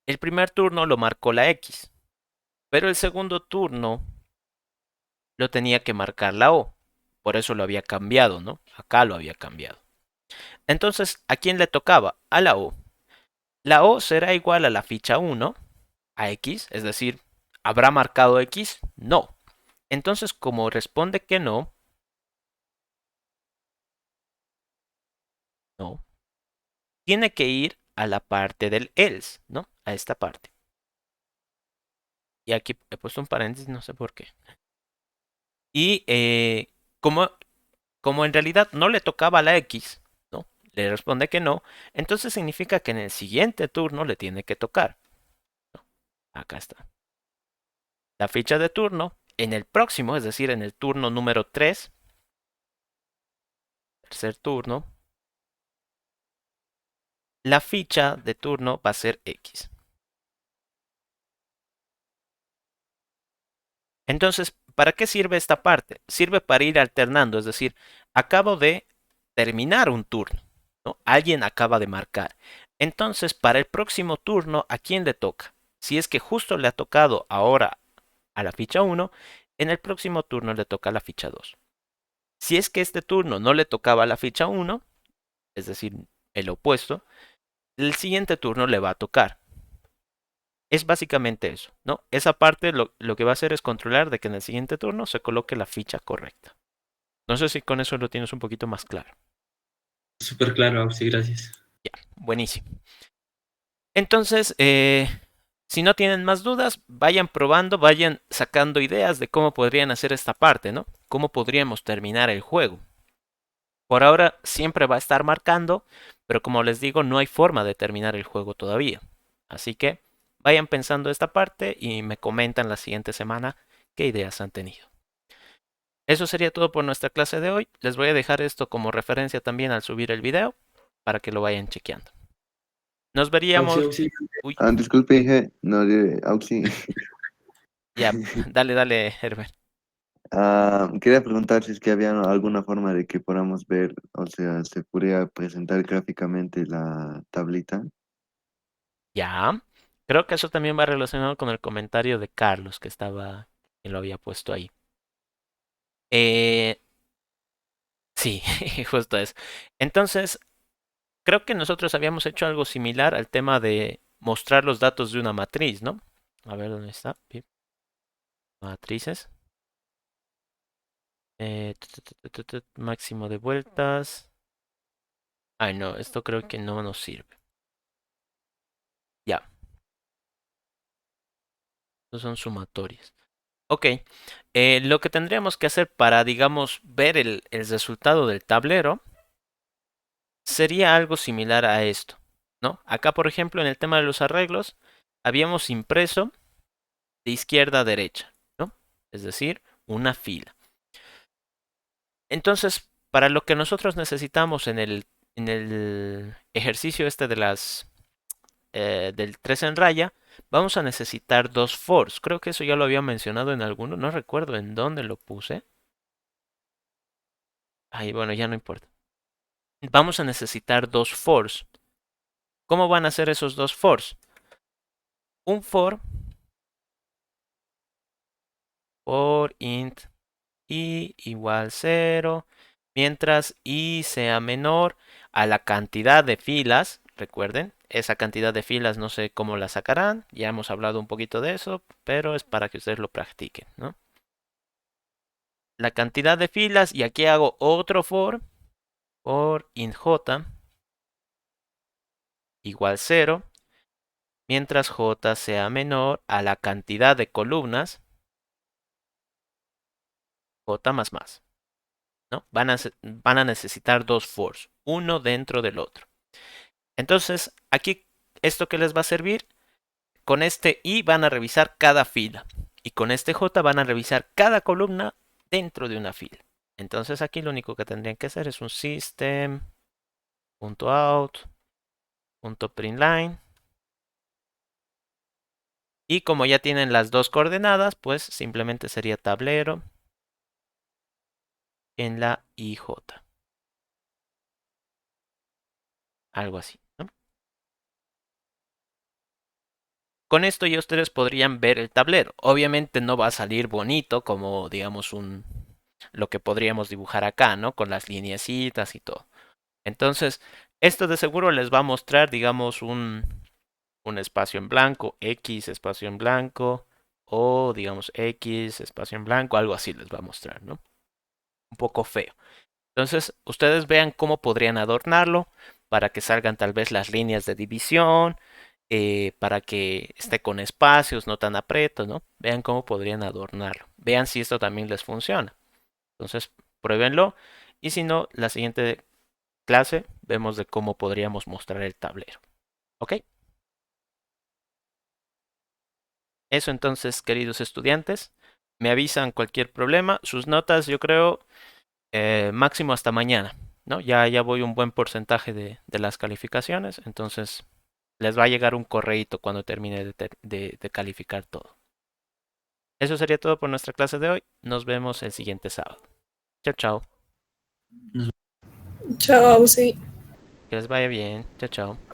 el primer turno lo marcó la X, pero el segundo turno lo tenía que marcar la O. Por eso lo había cambiado, ¿no? Acá lo había cambiado. Entonces, ¿a quién le tocaba? A la O. La O será igual a la ficha 1, a X, es decir, ¿habrá marcado X? No. Entonces, como responde que no, no, tiene que ir a la parte del else, ¿no? A esta parte. Y aquí he puesto un paréntesis, no sé por qué. Y como, como en realidad no le tocaba la X, ¿no? Le responde que no, entonces significa que en el siguiente turno le tiene que tocar. ¿No? Acá está. La ficha de turno, en el próximo, es decir, en el turno número 3, tercer turno, la ficha de turno va a ser X. Entonces, ¿para qué sirve esta parte? Sirve para ir alternando, es decir, acabo de terminar un turno, ¿no? Alguien acaba de marcar. Entonces, para el próximo turno, ¿a quién le toca? Si es que justo le ha tocado ahora a la ficha 1, en el próximo turno le toca a la ficha 2. Si es que este turno no le tocaba a la ficha 1, es decir, el opuesto, el siguiente turno le va a tocar. Es básicamente eso, ¿no? Esa parte lo que va a hacer es controlar de que en el siguiente turno se coloque la ficha correcta. No sé si con eso lo tienes un poquito más claro. Súper claro, sí, gracias. Ya, buenísimo. Entonces, si no tienen más dudas, vayan probando, vayan sacando ideas de cómo podrían hacer esta parte, ¿no? Cómo podríamos terminar el juego. Por ahora siempre va a estar marcando, pero como les digo, no hay forma de terminar el juego todavía. Así que vayan pensando esta parte y me comentan la siguiente semana qué ideas han tenido. Eso sería todo por nuestra clase de hoy. Les voy a dejar esto como referencia también al subir el video para que lo vayan chequeando. Nos Auxi, veríamos. auxi. Uy, Disculpe, dije, no, Auxi. ya, dale, dale, Herbert. Quería preguntar si es que había alguna forma de que podamos ver, o sea, se podría presentar gráficamente la tablita. Ya. Creo que eso también va relacionado con el comentario de Carlos que lo había puesto ahí. Eh, sí, justo eso. Entonces, creo que nosotros habíamos hecho algo similar al tema de mostrar los datos de una matriz, ¿no? A ver dónde está. Matrices. Máximo de vueltas. Ay, no, esto creo que no nos sirve. Ya, estos son sumatorias. Ok, lo que tendríamos que hacer para, digamos, ver el resultado del tablero sería algo similar a esto, ¿no? Acá, por ejemplo, en el tema de los arreglos, habíamos impreso de izquierda a derecha, ¿no? Es decir, una fila. Entonces, para lo que nosotros necesitamos en el ejercicio este de del 3 en raya, vamos a necesitar dos fors. Creo que eso ya lo había mencionado en alguno, no recuerdo en dónde lo puse. Ahí, bueno, ya no importa. Vamos a necesitar dos fors. ¿Cómo van a ser esos dos fors? Un for int i igual 0, mientras i sea menor a la cantidad de filas. Recuerden, esa cantidad de filas no sé cómo la sacarán, ya hemos hablado un poquito de eso, pero es para que ustedes lo practiquen, ¿no? La cantidad de filas, y aquí hago otro for int j igual 0, mientras j sea menor a la cantidad de columnas, j más más, ¿no? Van a necesitar dos fors, uno dentro del otro. Entonces, aquí, ¿esto qué les va a servir? Con este i van a revisar cada fila y con este j van a revisar cada columna dentro de una fila. Entonces aquí lo único que tendrían que hacer es un system.out.println. Y como ya tienen las dos coordenadas, pues simplemente sería tablero en la IJ. Algo así, ¿no? Con esto ya ustedes podrían ver el tablero. Obviamente no va a salir bonito como, digamos, lo que podríamos dibujar acá, ¿no? Con las lineecitas y todo. Entonces, esto de seguro les va a mostrar, digamos, un espacio en blanco, X espacio en blanco, o digamos X espacio en blanco, algo así les va a mostrar, ¿no? Un poco feo. Entonces, ustedes vean cómo podrían adornarlo para que salgan tal vez las líneas de división, para que esté con espacios, no tan aprietos, ¿no? Vean cómo podrían adornarlo. Vean si esto también les funciona. Entonces, pruébenlo. Y si no, la siguiente clase vemos de cómo podríamos mostrar el tablero. ¿Ok? Eso entonces, queridos estudiantes. Me avisan cualquier problema. Sus notas, yo creo, máximo hasta mañana, ¿no? Ya voy un buen porcentaje de las calificaciones, entonces les va a llegar un correíto cuando termine de calificar todo. Eso sería todo por nuestra clase de hoy. Nos vemos el siguiente sábado. Chao, chao. Nos Chao, sí. Que les vaya bien. Chao, chao.